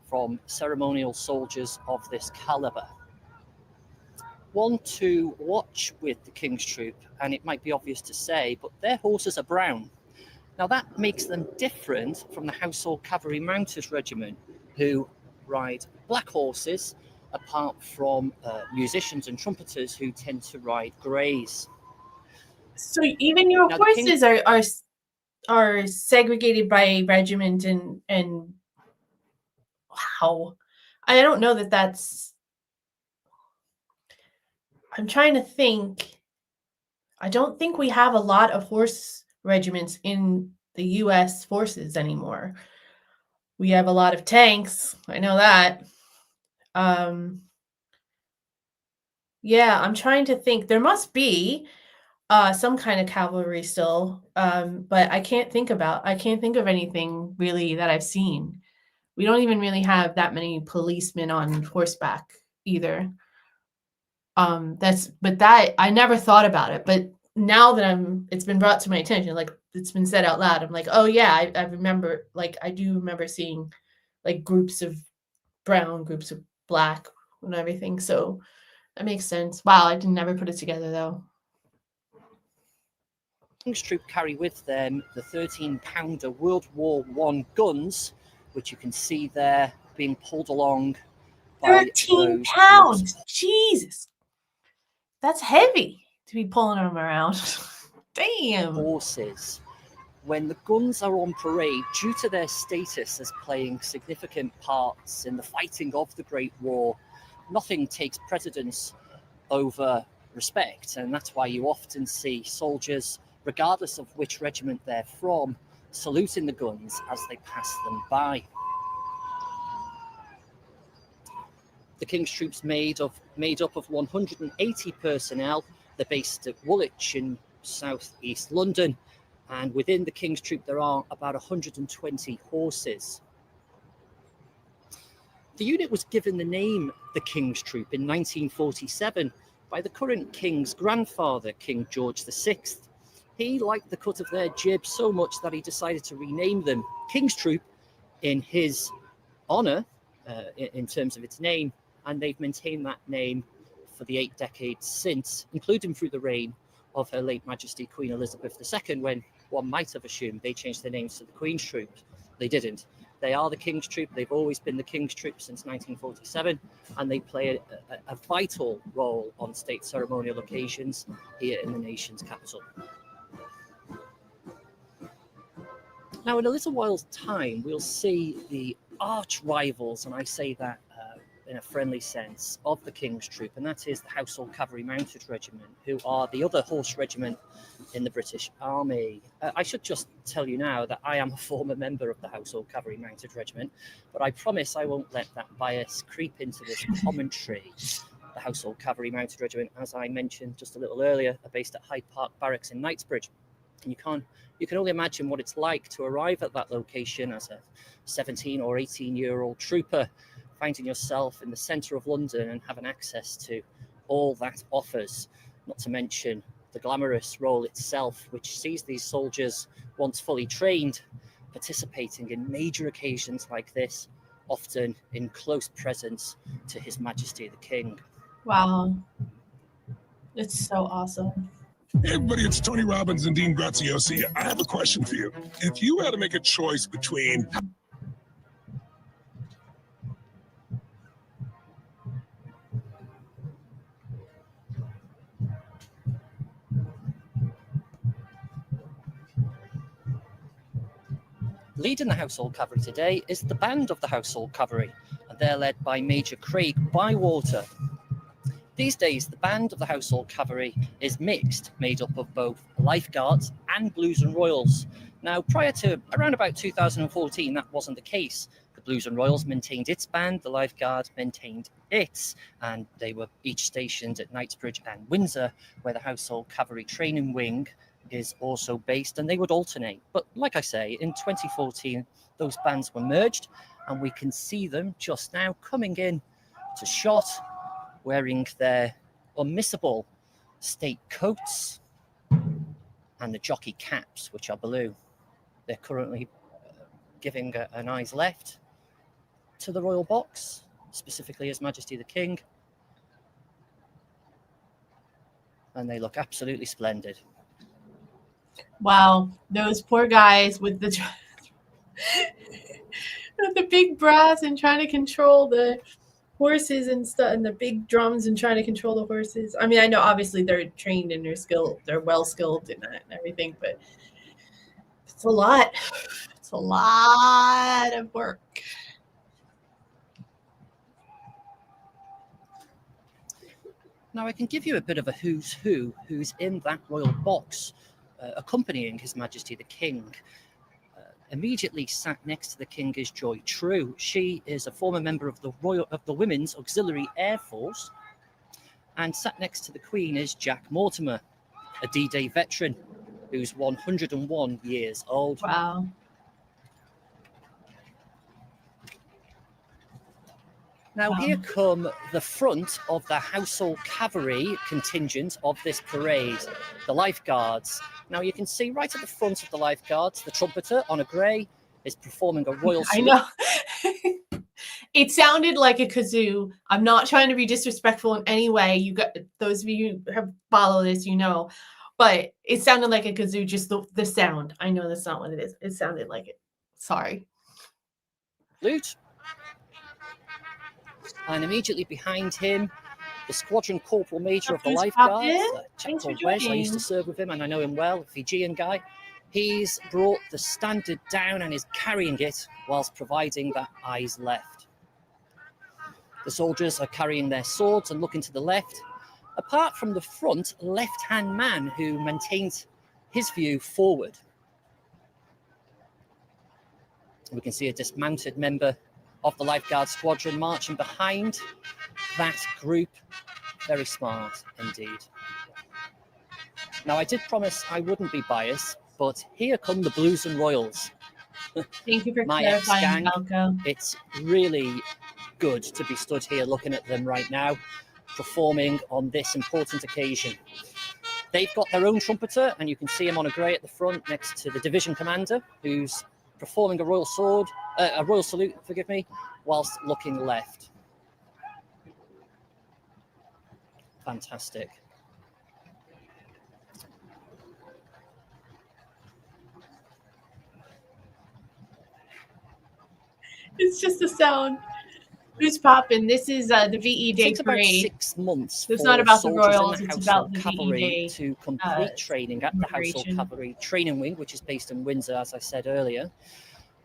from ceremonial soldiers of this caliber. one to watch with the King's Troop, and it might be obvious to say, but their horses are brown. Now that makes them different from the Household Cavalry Mounted Regiment, who ride black horses, apart from musicians and trumpeters who tend to ride greys. So even your Now, the horses are segregated by regiment and wow. I don't know that that's. I'm trying to think. I don't think we have a lot of horse regiments in the U.S. forces anymore. We have a lot of tanks. I know that. Yeah, I'm trying to think. There must be some kind of cavalry still, but I can't think of anything really that I've seen. We don't even really have that many policemen on horseback either. That I never thought about it, but now that it's been brought to my attention, like it's been said out loud, I'm like, oh yeah, I remember, like I do remember seeing like groups of brown, groups of black and everything. So that makes sense. Wow, I never put it together though. King's Troop carry with them the 13-pounder World War I guns, which you can see there being pulled along by 13 those pounds. Jesus. That's heavy to be pulling them around. Damn. horses. When the guns are on parade, due to their status as playing significant parts in the fighting of the Great War, nothing takes precedence over respect, and that's why you often see soldiers, regardless of which regiment they're from, saluting the guns as they pass them by. The King's Troops made up of 180 personnel. They're based at Woolwich in south-east London, and within the King's Troop there are about 120 horses. The unit was given the name the King's Troop in 1947 by the current King's grandfather, King George VI. He liked the cut of their jib so much that he decided to rename them King's Troop in his honour, in terms of its name, and they've maintained that name for the 8 decades since, including through the reign of Her late Majesty Queen Elizabeth II, when one might have assumed they changed their names to the Queen's Troop. They didn't. They are the King's Troop. They've always been the King's Troop since 1947, and they play a vital role on state ceremonial occasions here in the nation's capital. Now, in a little while's time, we'll see the arch rivals, and I say that in a friendly sense, of the King's Troop, and that is the Household Cavalry Mounted Regiment, who are the other horse regiment in the British Army. I should just tell you now that I am a former member of the Household Cavalry Mounted Regiment, but I promise I won't let that bias creep into this commentary. The Household Cavalry Mounted Regiment, as I mentioned just a little earlier, are based at Hyde Park Barracks in Knightsbridge. And you can only imagine what it's like to arrive at that location as a 17 or 18-year-old trooper, finding yourself in the centre of London and having access to all that offers, not to mention the glamorous role itself, which sees these soldiers, once fully trained, participating in major occasions like this, often in close presence to His Majesty the King. Wow. It's so awesome. Hey everybody, it's Tony Robbins and Dean Graziosi. I have a question for you. If you had to make a choice between Leading the Household Cavalry today is the band of the Household Cavalry, and they're led by Major Craig Bywater. These days, the band of the Household Cavalry is mixed, made up of both lifeguards and Blues and Royals. Now, prior to around about 2014, that wasn't the case. The Blues and Royals maintained its band, the lifeguards maintained its, and they were each stationed at Knightsbridge and Windsor, where the Household Cavalry Training Wing is also based, and they would alternate. But like I say, in 2014, those bands were merged, and we can see them just now coming in to shot, wearing their unmissable state coats and the jockey caps, which are blue. They're currently giving an eyes left to the royal box, specifically His Majesty the King. and they look absolutely splendid. Wow, those poor guys with the with the big brass and trying to control the horses and stuff, and the big drums and trying to control the horses. I mean, I know obviously they're trained and they're well skilled in that and everything, but it's a lot. It's a lot of work. Now, I can give you a bit of a who's who's in that royal box, accompanying His Majesty the King. Immediately sat next to the King is Joy True. She is a former member of the Women's Auxiliary Air Force, and sat next to the Queen is Jack Mortimer, a D-Day veteran who's 101 years old. Wow. Now, here come the front of the Household Cavalry contingent of this parade, the lifeguards. Now, you can see right at the front of the lifeguards, the trumpeter on a grey is performing a royal salute. I know. It sounded like a kazoo. I'm not trying to be disrespectful in any way. You got those of you who have followed this, you know, but it sounded like a kazoo. Just the sound. I know that's not what it is. It sounded like it. Sorry. Salute. And immediately behind him, the Squadron Corporal Major of the Lifeguards, a chap called Wes. I used to serve with him and I know him well, a Fijian guy. He's brought the standard down and is carrying it whilst providing that eyes left. The soldiers are carrying their swords and looking to the left, apart from the front left-hand man who maintains his view forward. We can see a dismounted member of the lifeguard squadron marching behind that group. Very smart indeed. Now, I did promise I wouldn't be biased, but here come the Blues and Royals. Thank you for My clarifying, Falco. It's really good to be stood here looking at them right now, performing on this important occasion. They've got their own trumpeter, and you can see him on a grey at the front next to the division commander, who's performing a royal salute, forgive me, whilst looking left. Fantastic. It's just a sound. Who's popping? This is the VE Day It takes parade. about 6 months. It's not about the soldiers in Royals. It's about the VE Cavalry Day to complete training at the Household preparation. Cavalry Training Wing, which is based in Windsor, as I said earlier.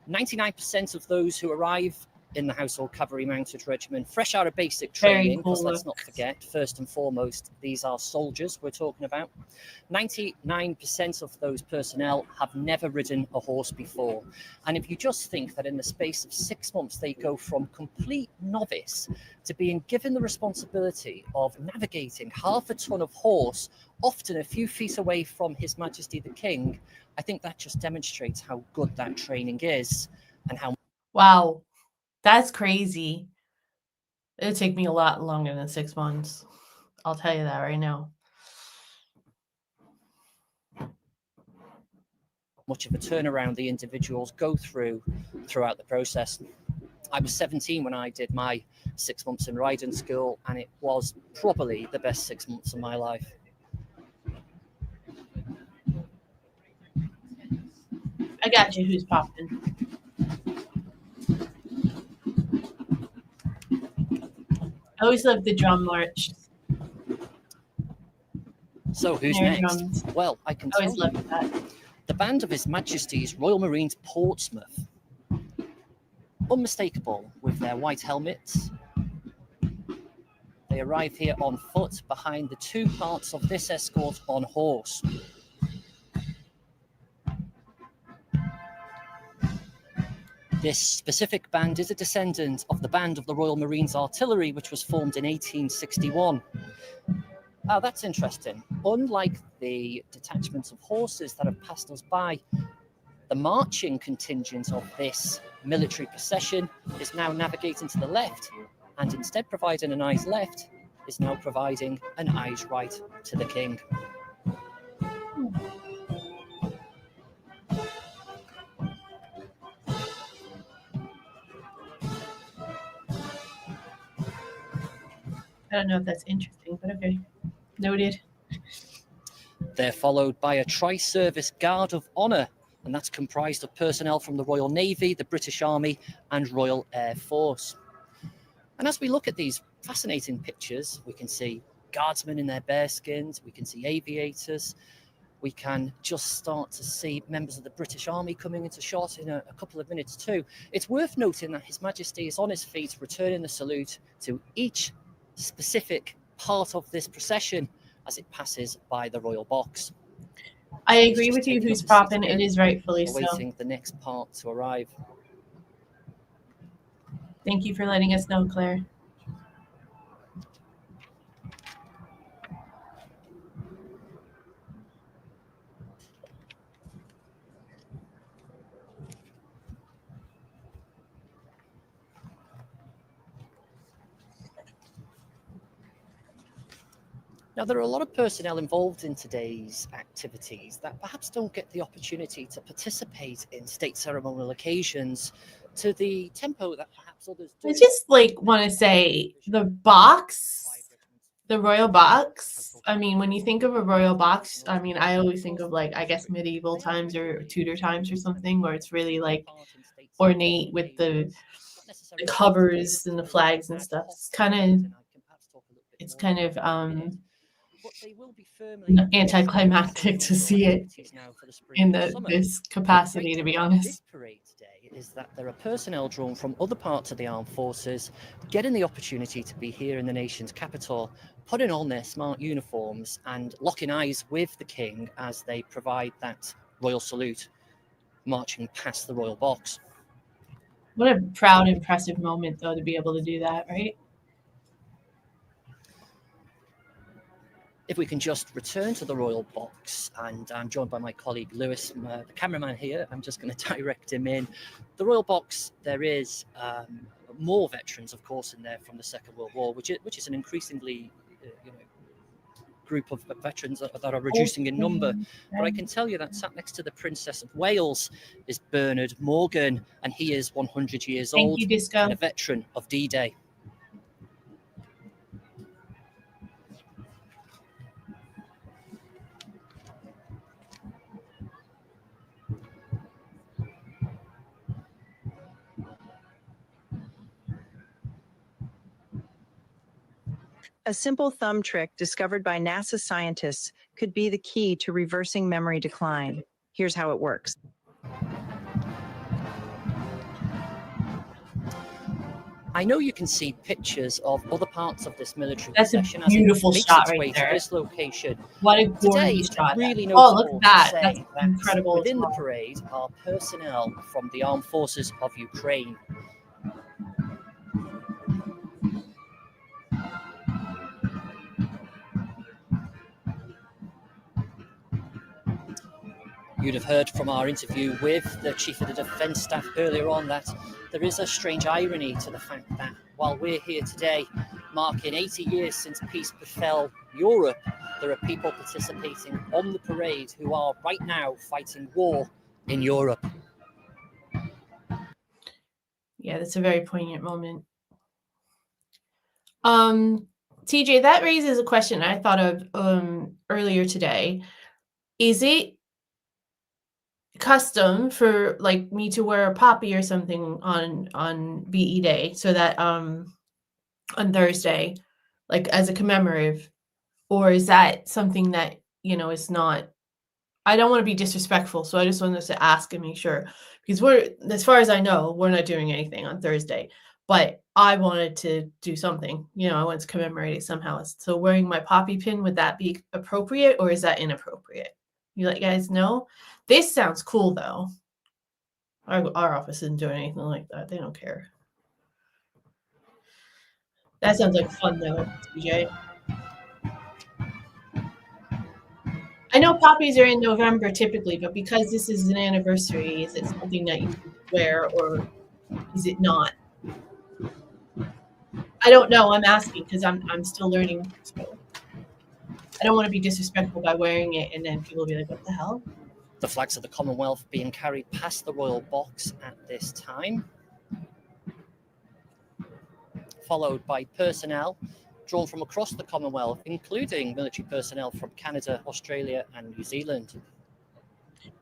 99% of those who arrive in the Household Cavalry Mounted Regiment, fresh out of basic training, because let's not forget, first and foremost, these are soldiers we're talking about. 99% of those personnel have never ridden a horse before. And if you just think that in the space of 6 months, they go from complete novice to being given the responsibility of navigating half a ton of horse, often a few feet away from His Majesty the King, I think that just demonstrates how good that training is and how... Wow. That's crazy. It'd take me a lot longer than 6 months. I'll tell you that right now. much of a turnaround the individuals go through throughout the process. I was 17 when I did my 6 months in riding school, and it was probably the best 6 months of my life. I got you. Who's popping? I always love the drum march. So who's Air next? drums. Well, I can I always tell you. loved that. The band of His Majesty's Royal Marines Portsmouth. Unmistakable with their white helmets. They arrive here on foot behind the two parts of this escort on horse. This specific band is a descendant of the band of the Royal Marines Artillery, which was formed in 1861. Oh, that's interesting. Unlike the detachments of horses that have passed us by, the marching contingent of this military procession is now navigating to the left, and instead providing an eyes left, is now providing an eyes right to the king. I don't know if that's interesting, but okay. Noted. They're followed by a tri-service Guard of Honour, and that's comprised of personnel from the Royal Navy, the British Army, and Royal Air Force. And as we look at these fascinating pictures, we can see guardsmen in their bearskins, we can see aviators, we can just start to see members of the British Army coming into shot in a couple of minutes too. It's worth noting that His Majesty is on his feet, returning the salute to each specific part of this procession as it passes by the Royal Box. I agree with you, who's popping. It is rightfully so. Awaiting the next part to arrive. Thank you for letting us know, Claire. Now, there are a lot of personnel involved in today's activities that perhaps don't get the opportunity to participate in state ceremonial occasions to the tempo that perhaps others do. I just want to say the box, the royal box. I mean, when you think of a royal box, I mean, I always think of I guess medieval times or Tudor times or something, where it's really ornate with the covers and the flags and stuff. It's kind of anticlimactic to see it in this capacity, to be honest. Is that there are personnel drawn from other parts of the armed forces getting the opportunity to be here in the nation's capital, putting on their smart uniforms and locking eyes with the king as they provide that royal salute, marching past the royal box. What a proud, impressive moment, though, to be able to do that, right? If we can just return to the royal box, and I'm joined by my colleague Lewis, the cameraman here. I'm just going to direct him in. The royal box, there is more veterans, of course, in there from the Second World War, which is an increasingly group of veterans that are reducing in number. But I can tell you that sat next to the Princess of Wales is Bernard Morgan, and he is 100 years old and a veteran of D-Day. A simple thumb trick discovered by NASA scientists could be the key to reversing memory decline. Here's how it works. I know you can see pictures of other parts of this military That's a procession beautiful as it makes shot its way right there. to this location. What a Today, gorgeous it's shot. really Oh, look notable at that. to That's say that incredible. within the parade are personnel from the armed forces of Ukraine. You'd have heard from our interview with the Chief of the Defence Staff earlier on that there is a strange irony to the fact that while we're here today, marking 80 years since peace befell Europe, there are people participating on the parade who are right now fighting war in Europe. Yeah, that's a very poignant moment. TJ, that raises a question I thought of earlier today. Is it custom for me to wear a poppy or something on BE Day, so that on Thursday, as a commemorative, or is that something that is not? I don't want to be disrespectful, so I just wanted to ask and make sure, because as far as I know, we're not doing anything on Thursday, but I wanted to do something. I wanted to commemorate it somehow. So wearing my poppy pin, would that be appropriate or is that inappropriate? You let guys know. This sounds cool though. Our office isn't doing anything like that. They don't care. That sounds like fun though, TJ. I know poppies are in November typically, but because this is an anniversary, is it something that you wear or is it not? I don't know. I'm asking because I'm still learning. So I don't want to be disrespectful by wearing it and then people will be like, what the hell? The flags of the Commonwealth being carried past the royal box at this time, followed by personnel drawn from across the Commonwealth, including military personnel from Canada, Australia, and New Zealand.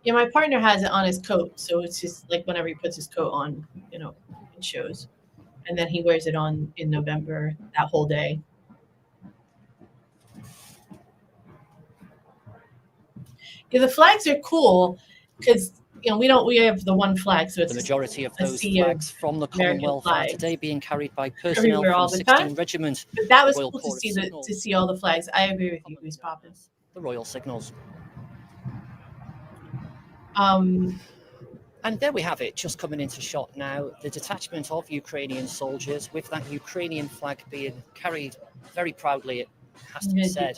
Yeah, my partner has it on his coat, so it's just like whenever he puts his coat on, you know, it shows. And then he wears it on in November that whole day. Yeah, the flags are cool because, you know, we have the one flag, so it's The majority of a those sea of flags from the American Commonwealth are flags today being carried by personnel everywhere from all the 16 time. regiments. But that was Royal cool to Corps of see Signals, to see all the flags. I agree with you, Goose Poppin'. the Royal Signals. And there we have it, just coming into shot now, the detachment of Ukrainian soldiers with that Ukrainian flag being carried very proudly, it has to be said.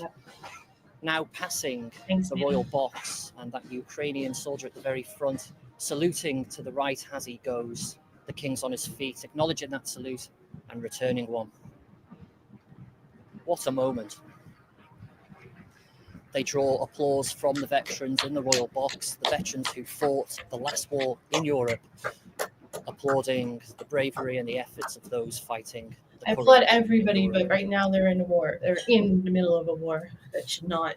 Now passing the royal box, and that Ukrainian soldier at the very front saluting to the right as he goes. The king's on his feet, acknowledging that salute and returning one. What a moment. They draw applause from the veterans in the royal box, the veterans who fought the last war in Europe, applauding the bravery and the efforts of those fighting. I applaud everybody, but right now they're in a war. They're in the middle of a war that should not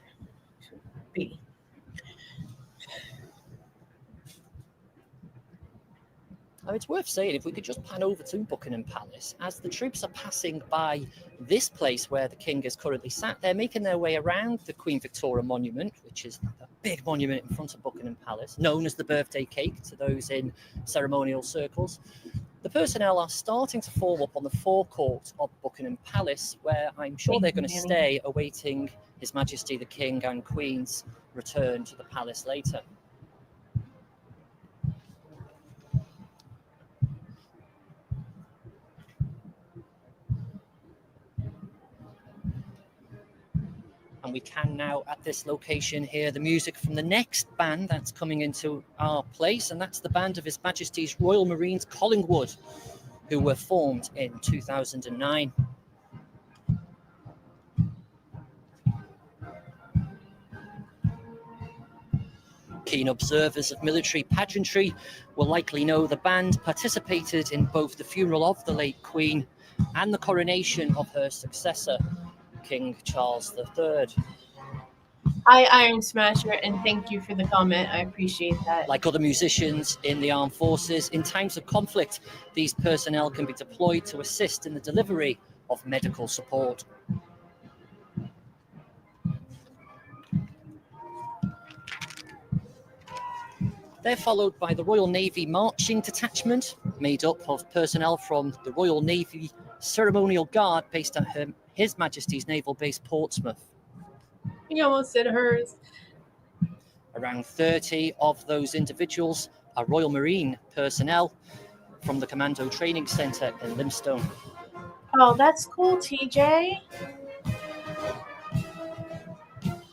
be. Now, it's worth saying, if we could just pan over to Buckingham Palace, as the troops are passing by this place where the king is currently sat, they're making their way around the Queen Victoria Monument, which is a big monument in front of Buckingham Palace, known as the birthday cake to those in ceremonial circles. The personnel are starting to form up on the forecourt of Buckingham Palace, where I'm sure they're going to stay, awaiting His Majesty the King and Queen's return to the palace later. And we can now, at this location, hear the music from the next band that's coming into our place, and that's the band of His Majesty's Royal Marines Collingwood, who were formed in 2009. Keen observers of military pageantry will likely know the band participated in both the funeral of the late Queen and the coronation of her successor, King Charles III. Hi, Iron Smasher, and thank you for the comment. I appreciate that. Like other musicians in the armed forces, in times of conflict, these personnel can be deployed to assist in the delivery of medical support. They're followed by the Royal Navy Marching Detachment, made up of personnel from the Royal Navy Ceremonial Guard based at His Majesty's Naval Base Portsmouth. He almost said hers. Around 30 of those individuals are Royal Marine personnel from the Commando Training Centre in Livingstone. Oh, that's cool, TJ.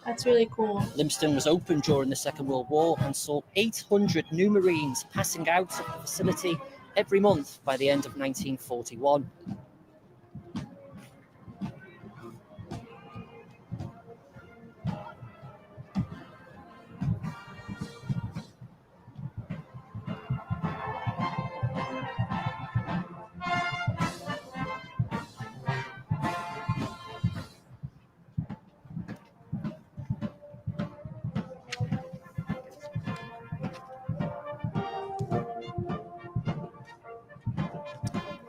That's really cool. Livingstone was opened during the Second World War and saw 800 new Marines passing out of the facility every month by the end of 1941.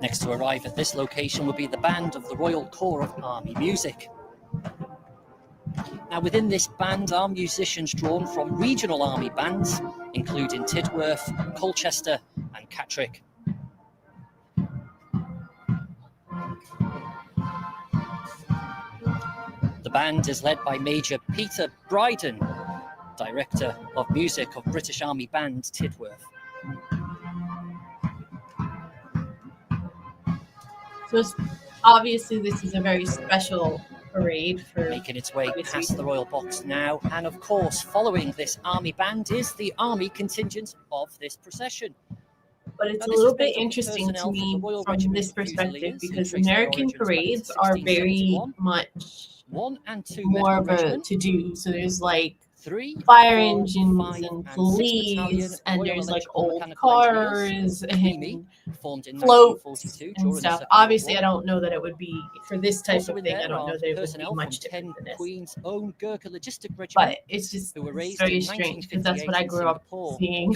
Next to arrive at this location will be the band of the Royal Corps of Army Music. Now, within this band are musicians drawn from regional army bands, including Tidworth, Colchester and Catterick. The band is led by Major Peter Bryden, Director of Music of British Army Band Tidworth. So obviously this is a very special parade for making its way past the royal box now, and of course following this army band is the army contingent of this procession. But it's a little bit interesting to me from this perspective because American parades are very much more of a to-do. So there's like 3, fire 4, engines 5, and and 6 battalion police, and Royal there's like Electrical old Mechanical Engineers, cars REME, and formed in floats 1942 and during the stuff. Second World Obviously, War. I don't know that it would be for this type Also of in thing. I there don't know are that it would be personnel from much 10 different than this. Queen's own Gurkha Logistic But Regiment, it's just who were it's raised very in strange because that's what 1958 I in grew up Singapore. seeing,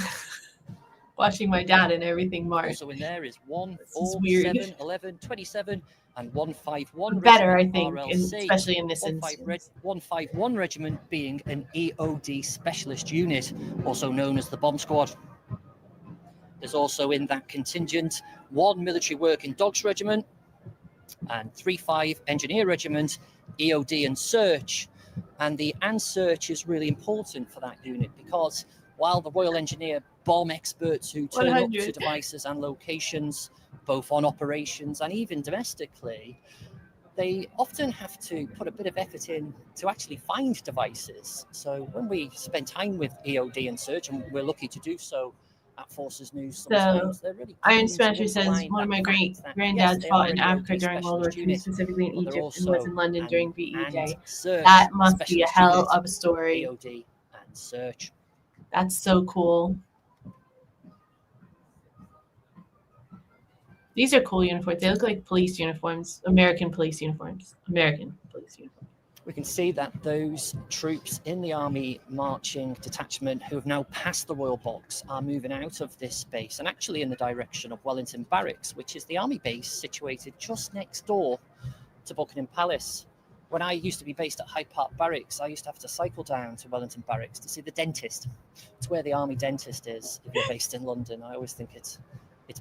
watching my dad and everything march. Also in there is 1, This is 4, weird. 7, 11, 27, and 151 Better, I Regiment think, RLC. especially in this 151 Regiment being an EOD specialist unit, also known as the Bomb Squad. There's also in that contingent 1 Military Work in Dogs Regiment and 3-5 Engineer Regiment, EOD and Search. And the and Search is really important for that unit because while the Royal Engineer bomb experts who turn up to devices and locations, both on operations and even domestically, they often have to put a bit of effort in to actually find devices. So when we spend time with EOD and Search, and we're lucky to do so at Forces News sometimes, they're really Iron Smasher says one of my great granddads fought in Africa during World War II, specifically in Egypt, and was in London during VE Day. That must be a hell of a story. EOD and Search. That's so cool. These are cool uniforms. They look like police uniforms, American police uniforms. American police uniforms. We can see that those troops in the Army Marching Detachment who have now passed the Royal Box are moving out of this base and actually in the direction of Wellington Barracks, which is the Army base situated just next door to Buckingham Palace. When I used to be based at Hyde Park Barracks, I used to have to cycle down to Wellington Barracks to see the dentist. It's where the Army dentist is if you're based in London. I always think it's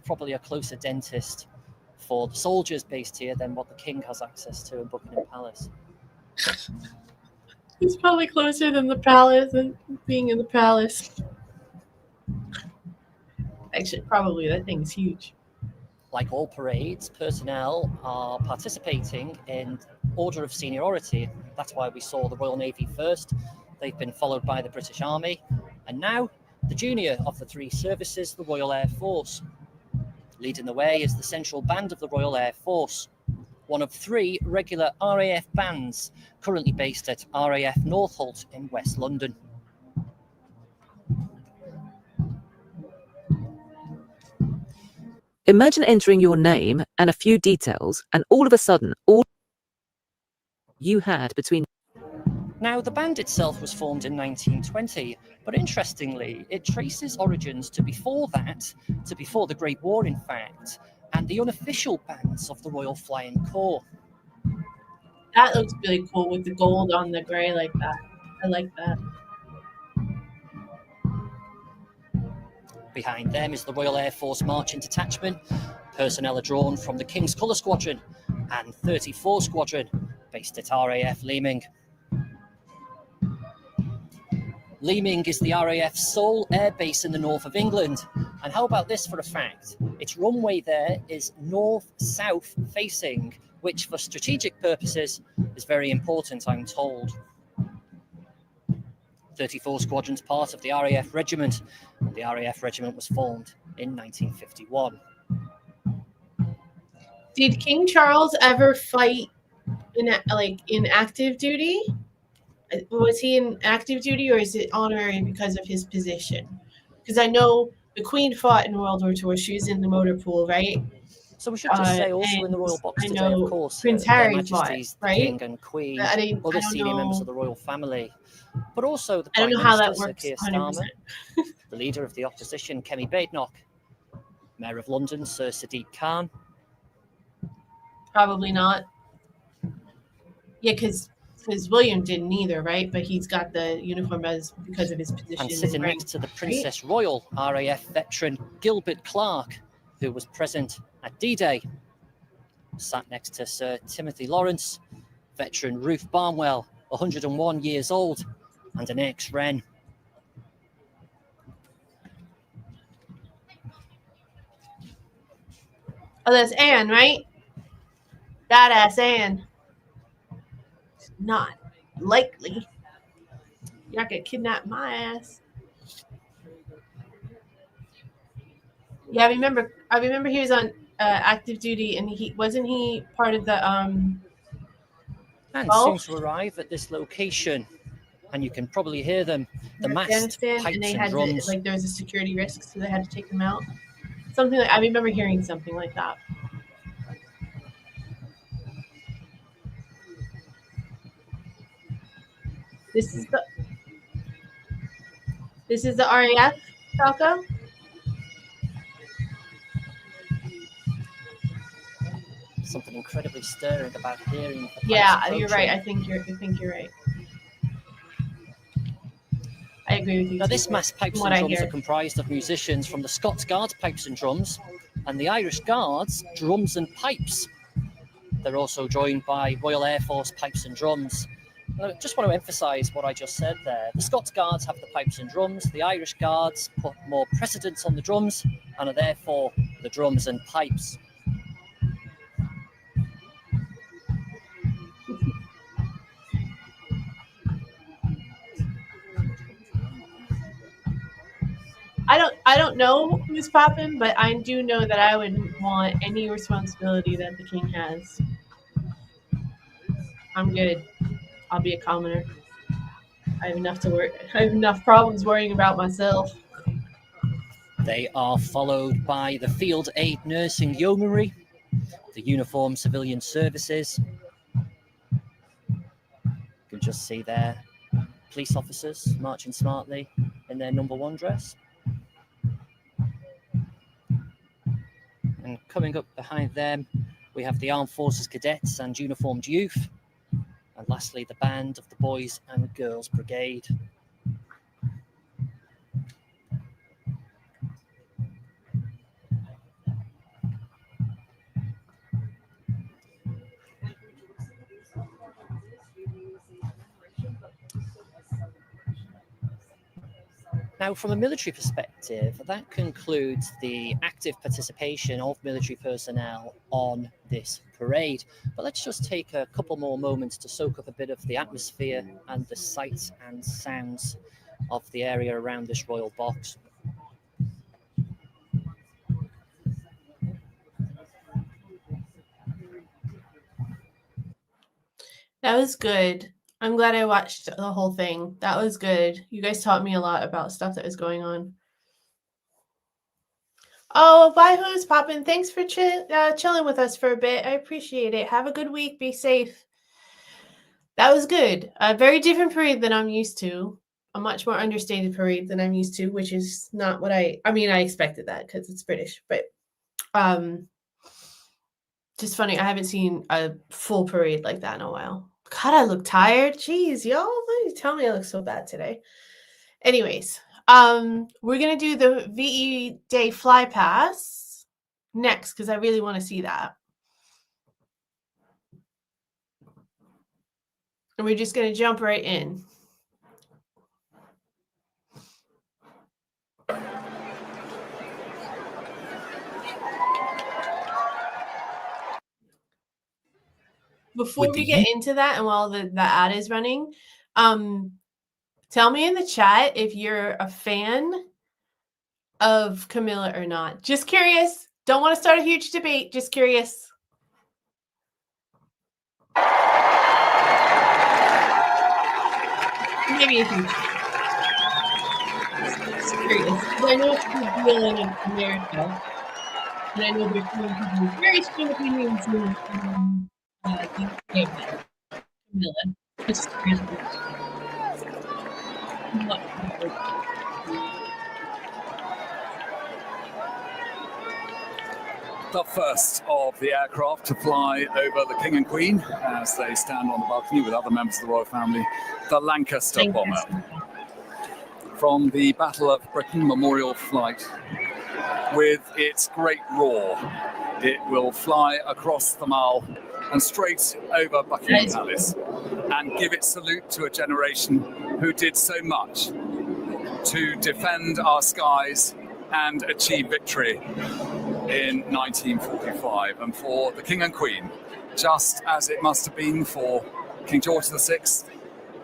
probably a closer dentist for the soldiers based here than what the King has access to in Buckingham Palace. It's probably closer than the palace and being in the palace. Actually, probably that thing's huge. Like all parades, personnel are participating in order of seniority. That's why we saw the Royal Navy first. They've been followed by the British Army. And now, the junior of the 3 services, the Royal Air Force. Leading the way is the Central Band of the Royal Air Force, one of 3 regular RAF bands currently based at RAF Northolt in West London. Imagine entering your name and a few details, and all of a sudden, all you had between. Now, the band itself was formed in 1920, but interestingly, it traces origins to before that, to before the Great War, in fact, and the unofficial bands of the Royal Flying Corps. That looks really cool with the gold on the gray like that. I like that. Behind them is the Royal Air Force Marching Detachment. Personnel are drawn from the King's Colour Squadron and 34 Squadron, based at RAF Leeming. Leeming is the RAF's sole air base in the north of England. And how about this for a fact? Its runway there is north-south facing, which for strategic purposes is very important, I'm told. 34 Squadron's part of the RAF Regiment. The RAF Regiment was formed in 1951. Did King Charles ever fight in active duty? Was he in active duty, or is it honorary because of his position? Because I know the Queen fought in World War II. She was in the motor pool, right? So we should just say also in the Royal Box I today, know of course, Prince Their Harry Majesties, fought, the right? King and Queen, other senior members of the royal family, but also the Prime Minister, Sir Keir Starmer, the Leader of the Opposition, Kemi Badenoch, Mayor of London, Sir Sadiq Khan. Probably not. Yeah, because William didn't either, right? But he's got the uniform because of his position. And sitting rank, next to the Princess Royal, RAF veteran Gilbert Clark, who was present at D-Day. Sat next to Sir Timothy Lawrence, veteran Ruth Barnwell, 101 years old, and an ex-Wren. Oh, that's Anne, right? Badass Anne. Not likely. You're not gonna kidnap my ass. Yeah, I remember he was on active duty, and he wasn't part of the and soon to arrive at this location and you can probably hear them, the massed Afghanistan, pipes and they and had drums. to, like, there was a security risk, so they had to take them out. Something like, I remember hearing something like that. This is the RAF, Falco? Something incredibly stirring about hearing the pipes Yeah, you're right. approaching. I think you're right. I agree with you. Now, too, this mass pipes from and what I drums hear. are comprised of musicians from the Scots Guards Pipes and Drums and the Irish Guards Drums and Pipes. They're also joined by Royal Air Force Pipes and Drums. I just want to emphasise what I just said there. The Scots Guards have the pipes and drums. The Irish Guards put more precedence on the drums and are therefore the drums and pipes. I don't know who's popping, but I do know that I wouldn't want any responsibility that the king has. I'm good. I'll be a commoner. I have enough to work. I have enough problems worrying about myself. They are followed by the Field Aid Nursing Yeomanry, the Uniformed Civilian Services. You can just see there police officers marching smartly in their number 1 dress. And coming up behind them, we have the Armed Forces Cadets and Uniformed Youth. And lastly, the band of the Boys and Girls Brigade. Now, from a military perspective, that concludes the active participation of military personnel on this parade. But let's just take a couple more moments to soak up a bit of the atmosphere and the sights and sounds of the area around this royal box. That was good. I'm glad I watched the whole thing. That was good. You guys taught me a lot about stuff that was going on. Oh, bye, who's popping? Thanks for chilling with us for a bit. I appreciate it. Have a good week. Be safe. That was good. A very different parade than I'm used to. A much more understated parade than I'm used to, which is not what I mean, I expected that because it's British, but just funny. I haven't seen a full parade like that in a while. God, I look tired. Jeez, y'all. Why do you tell me I look so bad today? Anyways, we're gonna do the VE Day fly pass next because I really want to see that. And we're just gonna jump right in. Before we get into that and while the ad is running, tell me in the chat if you're a fan of Camilla or not. Just curious. Don't want to start a huge debate. Just curious. Maybe if you just curious. I know it's a big deal in America. And I know there's some very strong opinions in Camilla. Just curious. The first of the aircraft to fly over the King and Queen as they stand on the balcony with other members of the royal family, the Lancaster bomber. From the Battle of Britain Memorial Flight, with its great roar, it will fly across the Mall and straight over Buckingham Palace and give its salute to a generation who did so much to defend our skies and achieve victory in 1945. And for the King and Queen, just as it must have been for King George VI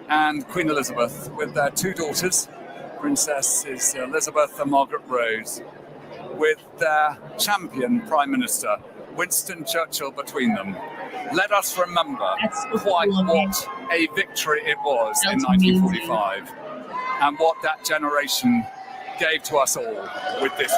and Queen Elizabeth, with their 2 daughters, Princesses Elizabeth and Margaret Rose, with their champion Prime Minister, Winston Churchill, between them. Let us remember quite what a victory it was in That's 1945, and what that generation gave to us all with this.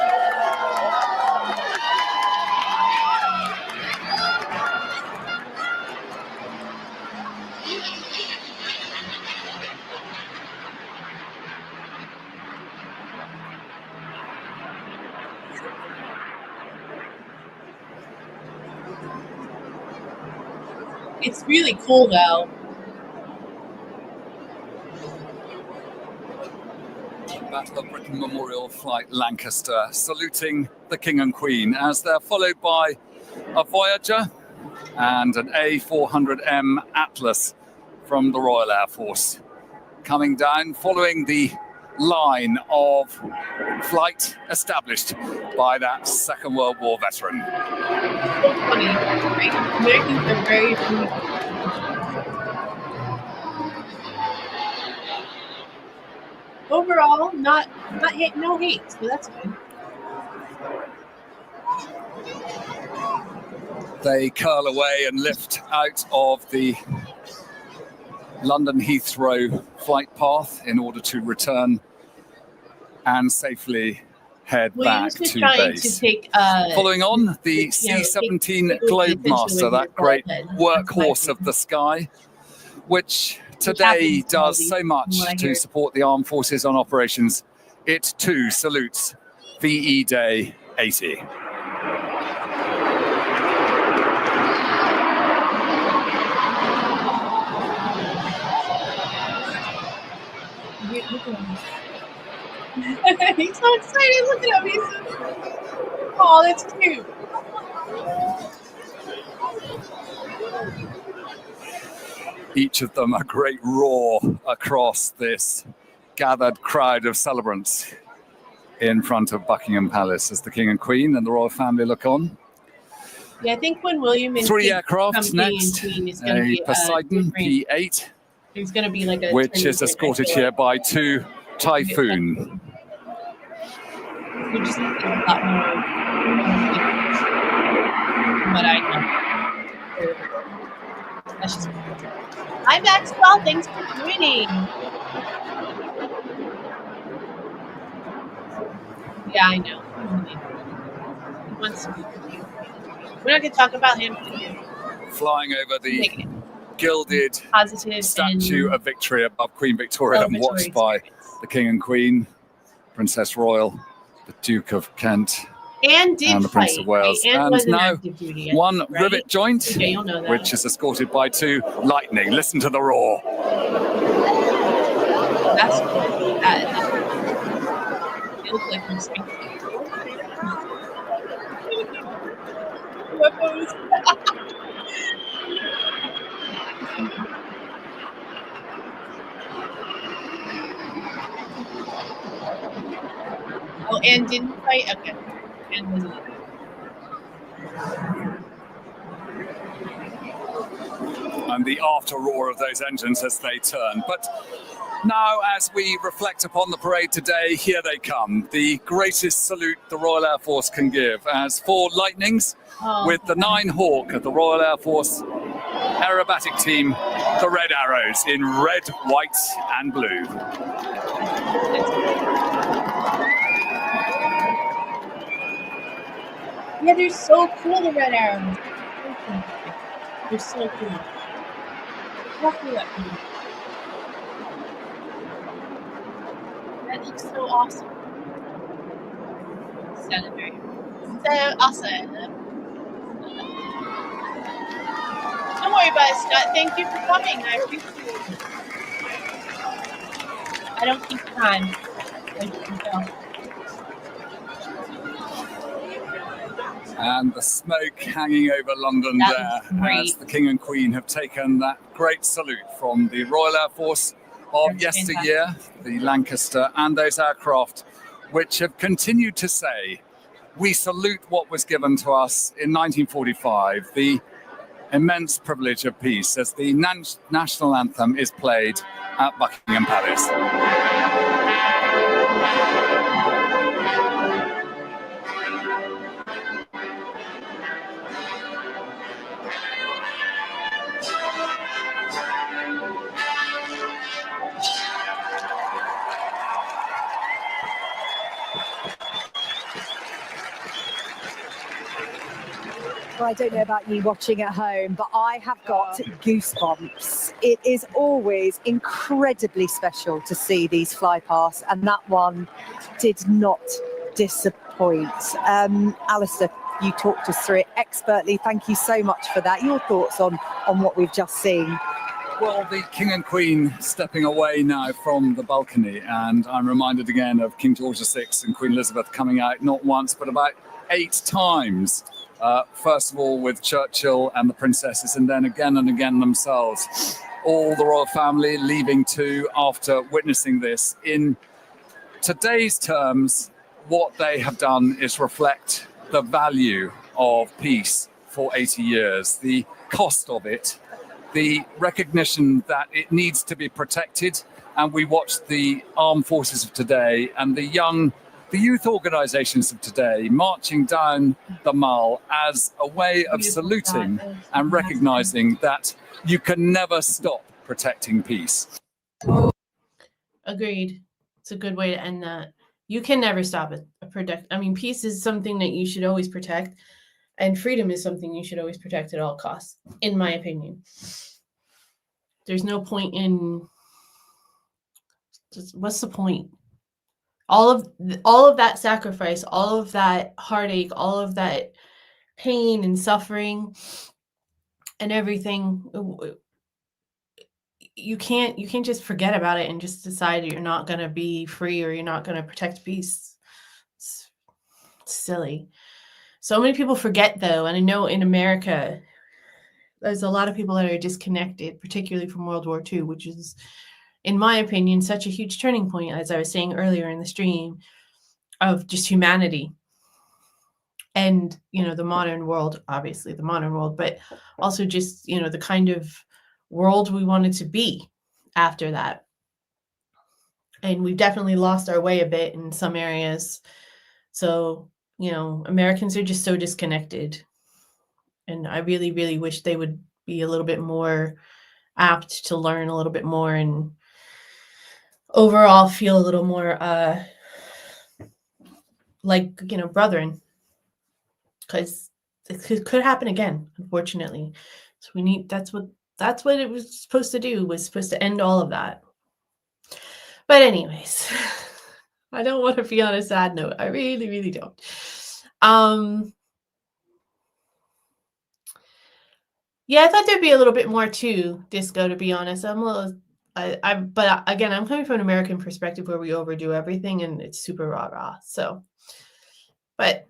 It's really cool though. Battle of Britain Memorial Flight Lancaster saluting the King and Queen as they're followed by a Voyager and an A400M Atlas from the Royal Air Force coming down following the line of flight established by that Second World War veteran. So funny, right? Americans are very overall, not hate, no hate, so that's good. They curl away and lift out of the London Heathrow flight path in order to return and safely head back to base. Following on, the C-17 Globemaster, that great workhorse of the sky, which today does so much to support the armed forces on operations. It too salutes VE Day 80. He's so excited looking at me. Oh, that's cute. Each of them a great roar across this gathered crowd of celebrants in front of Buckingham Palace as the King and Queen and the royal family look on. Yeah, I think when William and 3 Kate aircraft become next, King and Queen, it's going to be Poseidon different. P8, There's going to be like a which is turning point, escorted I feel here like. by 2 Typhoon. We're just a lot more what I know. That's just hi Maxwell, thanks for joining. Yeah, I know. He wants to be with you. We're not going to talk about him today. Flying over the gilded statue of Victory above Queen Victoria and watched by the King and Queen, Princess Royal, the Duke of Kent, and the Prince of Wales. right? And And was in now active duty, 1 right? rivet joint, Okay, you'll know that. which is escorted by 2 Lightning. Listen to the roar. That's cool. It looks like I'm speaking. Oh, and didn't fight? Okay. And was And the after roar of those engines as they turn. But now, as we reflect upon the parade today, here they come. The greatest salute the Royal Air Force can give as 4 Lightnings with the 9 Hawk of the Royal Air Force aerobatic team, the Red Arrows, in red, white and blue. yeah, they're so cool, the Red Arrows. They're so cool. Look at that. That looks so awesome. So awesome. Don't worry about it, Scott. Thank you for coming. I appreciate it. I don't keep time. As you can tell. And the smoke hanging over London there as the King and Queen have taken that great salute from the Royal Air Force of yesteryear, the Lancaster, and those aircraft which have continued to say, we salute what was given to us in 1945, the immense privilege of peace, as the national anthem is played at Buckingham Palace. Well, I don't know about you watching at home, but I have got goosebumps. It is always incredibly special to see these flypasts, and that one did not disappoint. Alistair, you talked us through it expertly. Thank you so much for that. Your thoughts on what we've just seen? Well, the King and Queen stepping away now from the balcony, and I'm reminded again of King George VI and Queen Elizabeth coming out not once but about 8 times. First of all with Churchill and the princesses, and then again and again themselves. All the royal family leaving too after witnessing this. In today's terms, what they have done is reflect the value of peace for 80 years, the cost of it, the recognition that it needs to be protected. And we watch the armed forces of today and the youth organizations of today marching down the Mall as a way of saluting and recognizing that you can never stop protecting peace. Agreed. It's a good way to end that. You can never stop it. I mean, peace is something that you should always protect, and freedom is something you should always protect at all costs, in my opinion. There's no point in what's the point? All of that sacrifice, all of that heartache, all of that pain and suffering and everything, you can't just forget about it and just decide you're not going to be free or you're not going to protect peace. It's silly. So many people forget, though, and I know in America there's a lot of people that are disconnected, particularly from World War II, which is, in my opinion, such a huge turning point, as I was saying earlier in the stream, of just humanity. And, the modern world, obviously the modern world, but also just, the kind of world we wanted to be after that. And we've definitely lost our way a bit in some areas. So, Americans are just so disconnected. And I really, really wish they would be a little bit more apt to learn a little bit more and overall feel a little more like, brethren. Because it could happen again, unfortunately. So that's what it was supposed to do, was supposed to end all of that. But anyways, I don't want to be on a sad note. I really, really don't. Yeah, I thought there'd be a little bit more to disco, to be honest. But again, I'm coming from an American perspective where we overdo everything and it's super rah-rah. So, but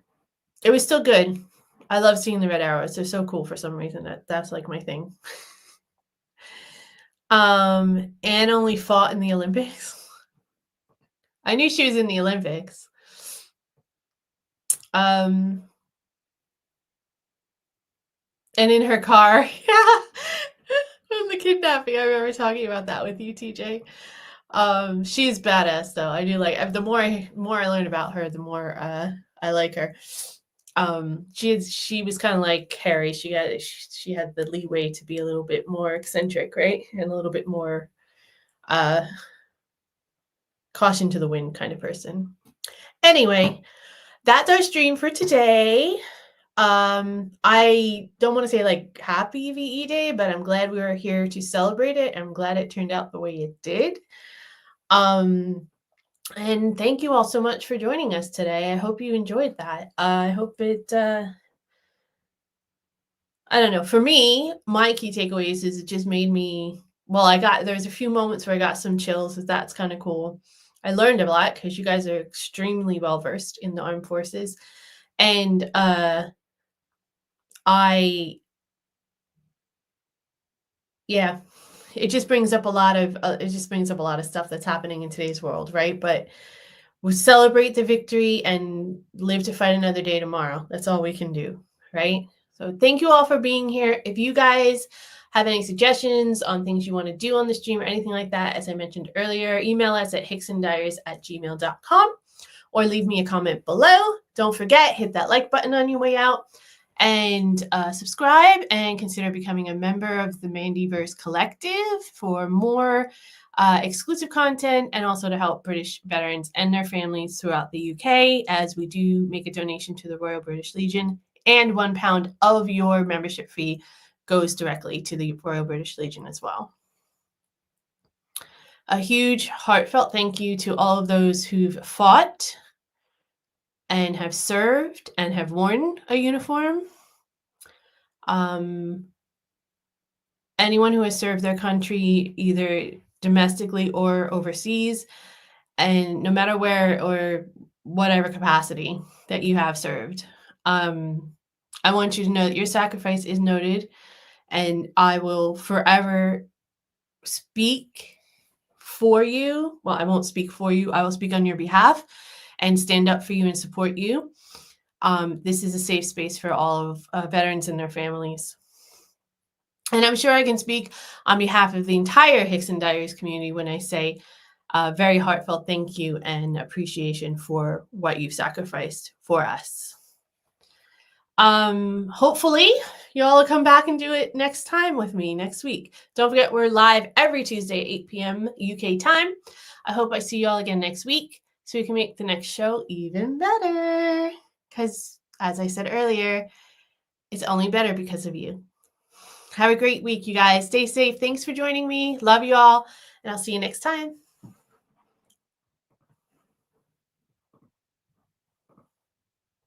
it was still good. I love seeing the red arrows. They're so cool for some reason. That's like my thing. Anne only fought in the Olympics. I knew she was in the Olympics. And in her car, from the kidnapping, I remember talking about that with you, TJ. She's badass, though. I do like. The more I learn about her, the more I like her. She was kind of like Harry. She had the leeway to be a little bit more eccentric, right, and a little bit more caution to the wind kind of person. Anyway, that's our stream for today. I don't want to say like happy VE Day, but I'm glad we were here to celebrate it. I'm glad it turned out the way it did. And thank you all so much for joining us today. I hope you enjoyed that. I hope it, I don't know, for me, my key takeaways is it just made me, there's a few moments where I got some chills, so that's kind of cool. I learned a lot because you guys are extremely well-versed in the armed forces. And it just brings up a lot of stuff that's happening in today's world, right? But we celebrate the victory and live to fight another day tomorrow. That's all we can do, right? So thank you all for being here. If you guys have any suggestions on things you want to do on the stream or anything like that, as I mentioned earlier, email us at hicksondiaries@gmail.com or leave me a comment below. Don't forget, hit that like button on your way out. And subscribe and consider becoming a member of the Mandyverse Collective for more exclusive content and also to help British veterans and their families throughout the UK as we do make a donation to the Royal British Legion And £1 of your membership fee goes directly to the Royal British Legion as well. A huge heartfelt thank you to all of those who've fought and have served and have worn a uniform. Anyone who has served their country either domestically or overseas, and no matter where or whatever capacity that you have served, I want you to know that your sacrifice is noted, and I will forever speak for you. Well, I won't speak for you. I will speak on your behalf and stand up for you and support you. This is a safe space for all of veterans and their families. And I'm sure I can speak on behalf of the entire Hickson Diaries community when I say very heartfelt thank you and appreciation for what you've sacrificed for us. Hopefully you all will come back and do it next time with me next week. Don't forget, we're live every Tuesday at 8 p.m. UK time. I hope I see you all again next week so we can make the next show even better. Because as I said earlier, it's only better because of you. Have a great week, you guys. Stay safe. Thanks for joining me. Love you all. And I'll see you next time.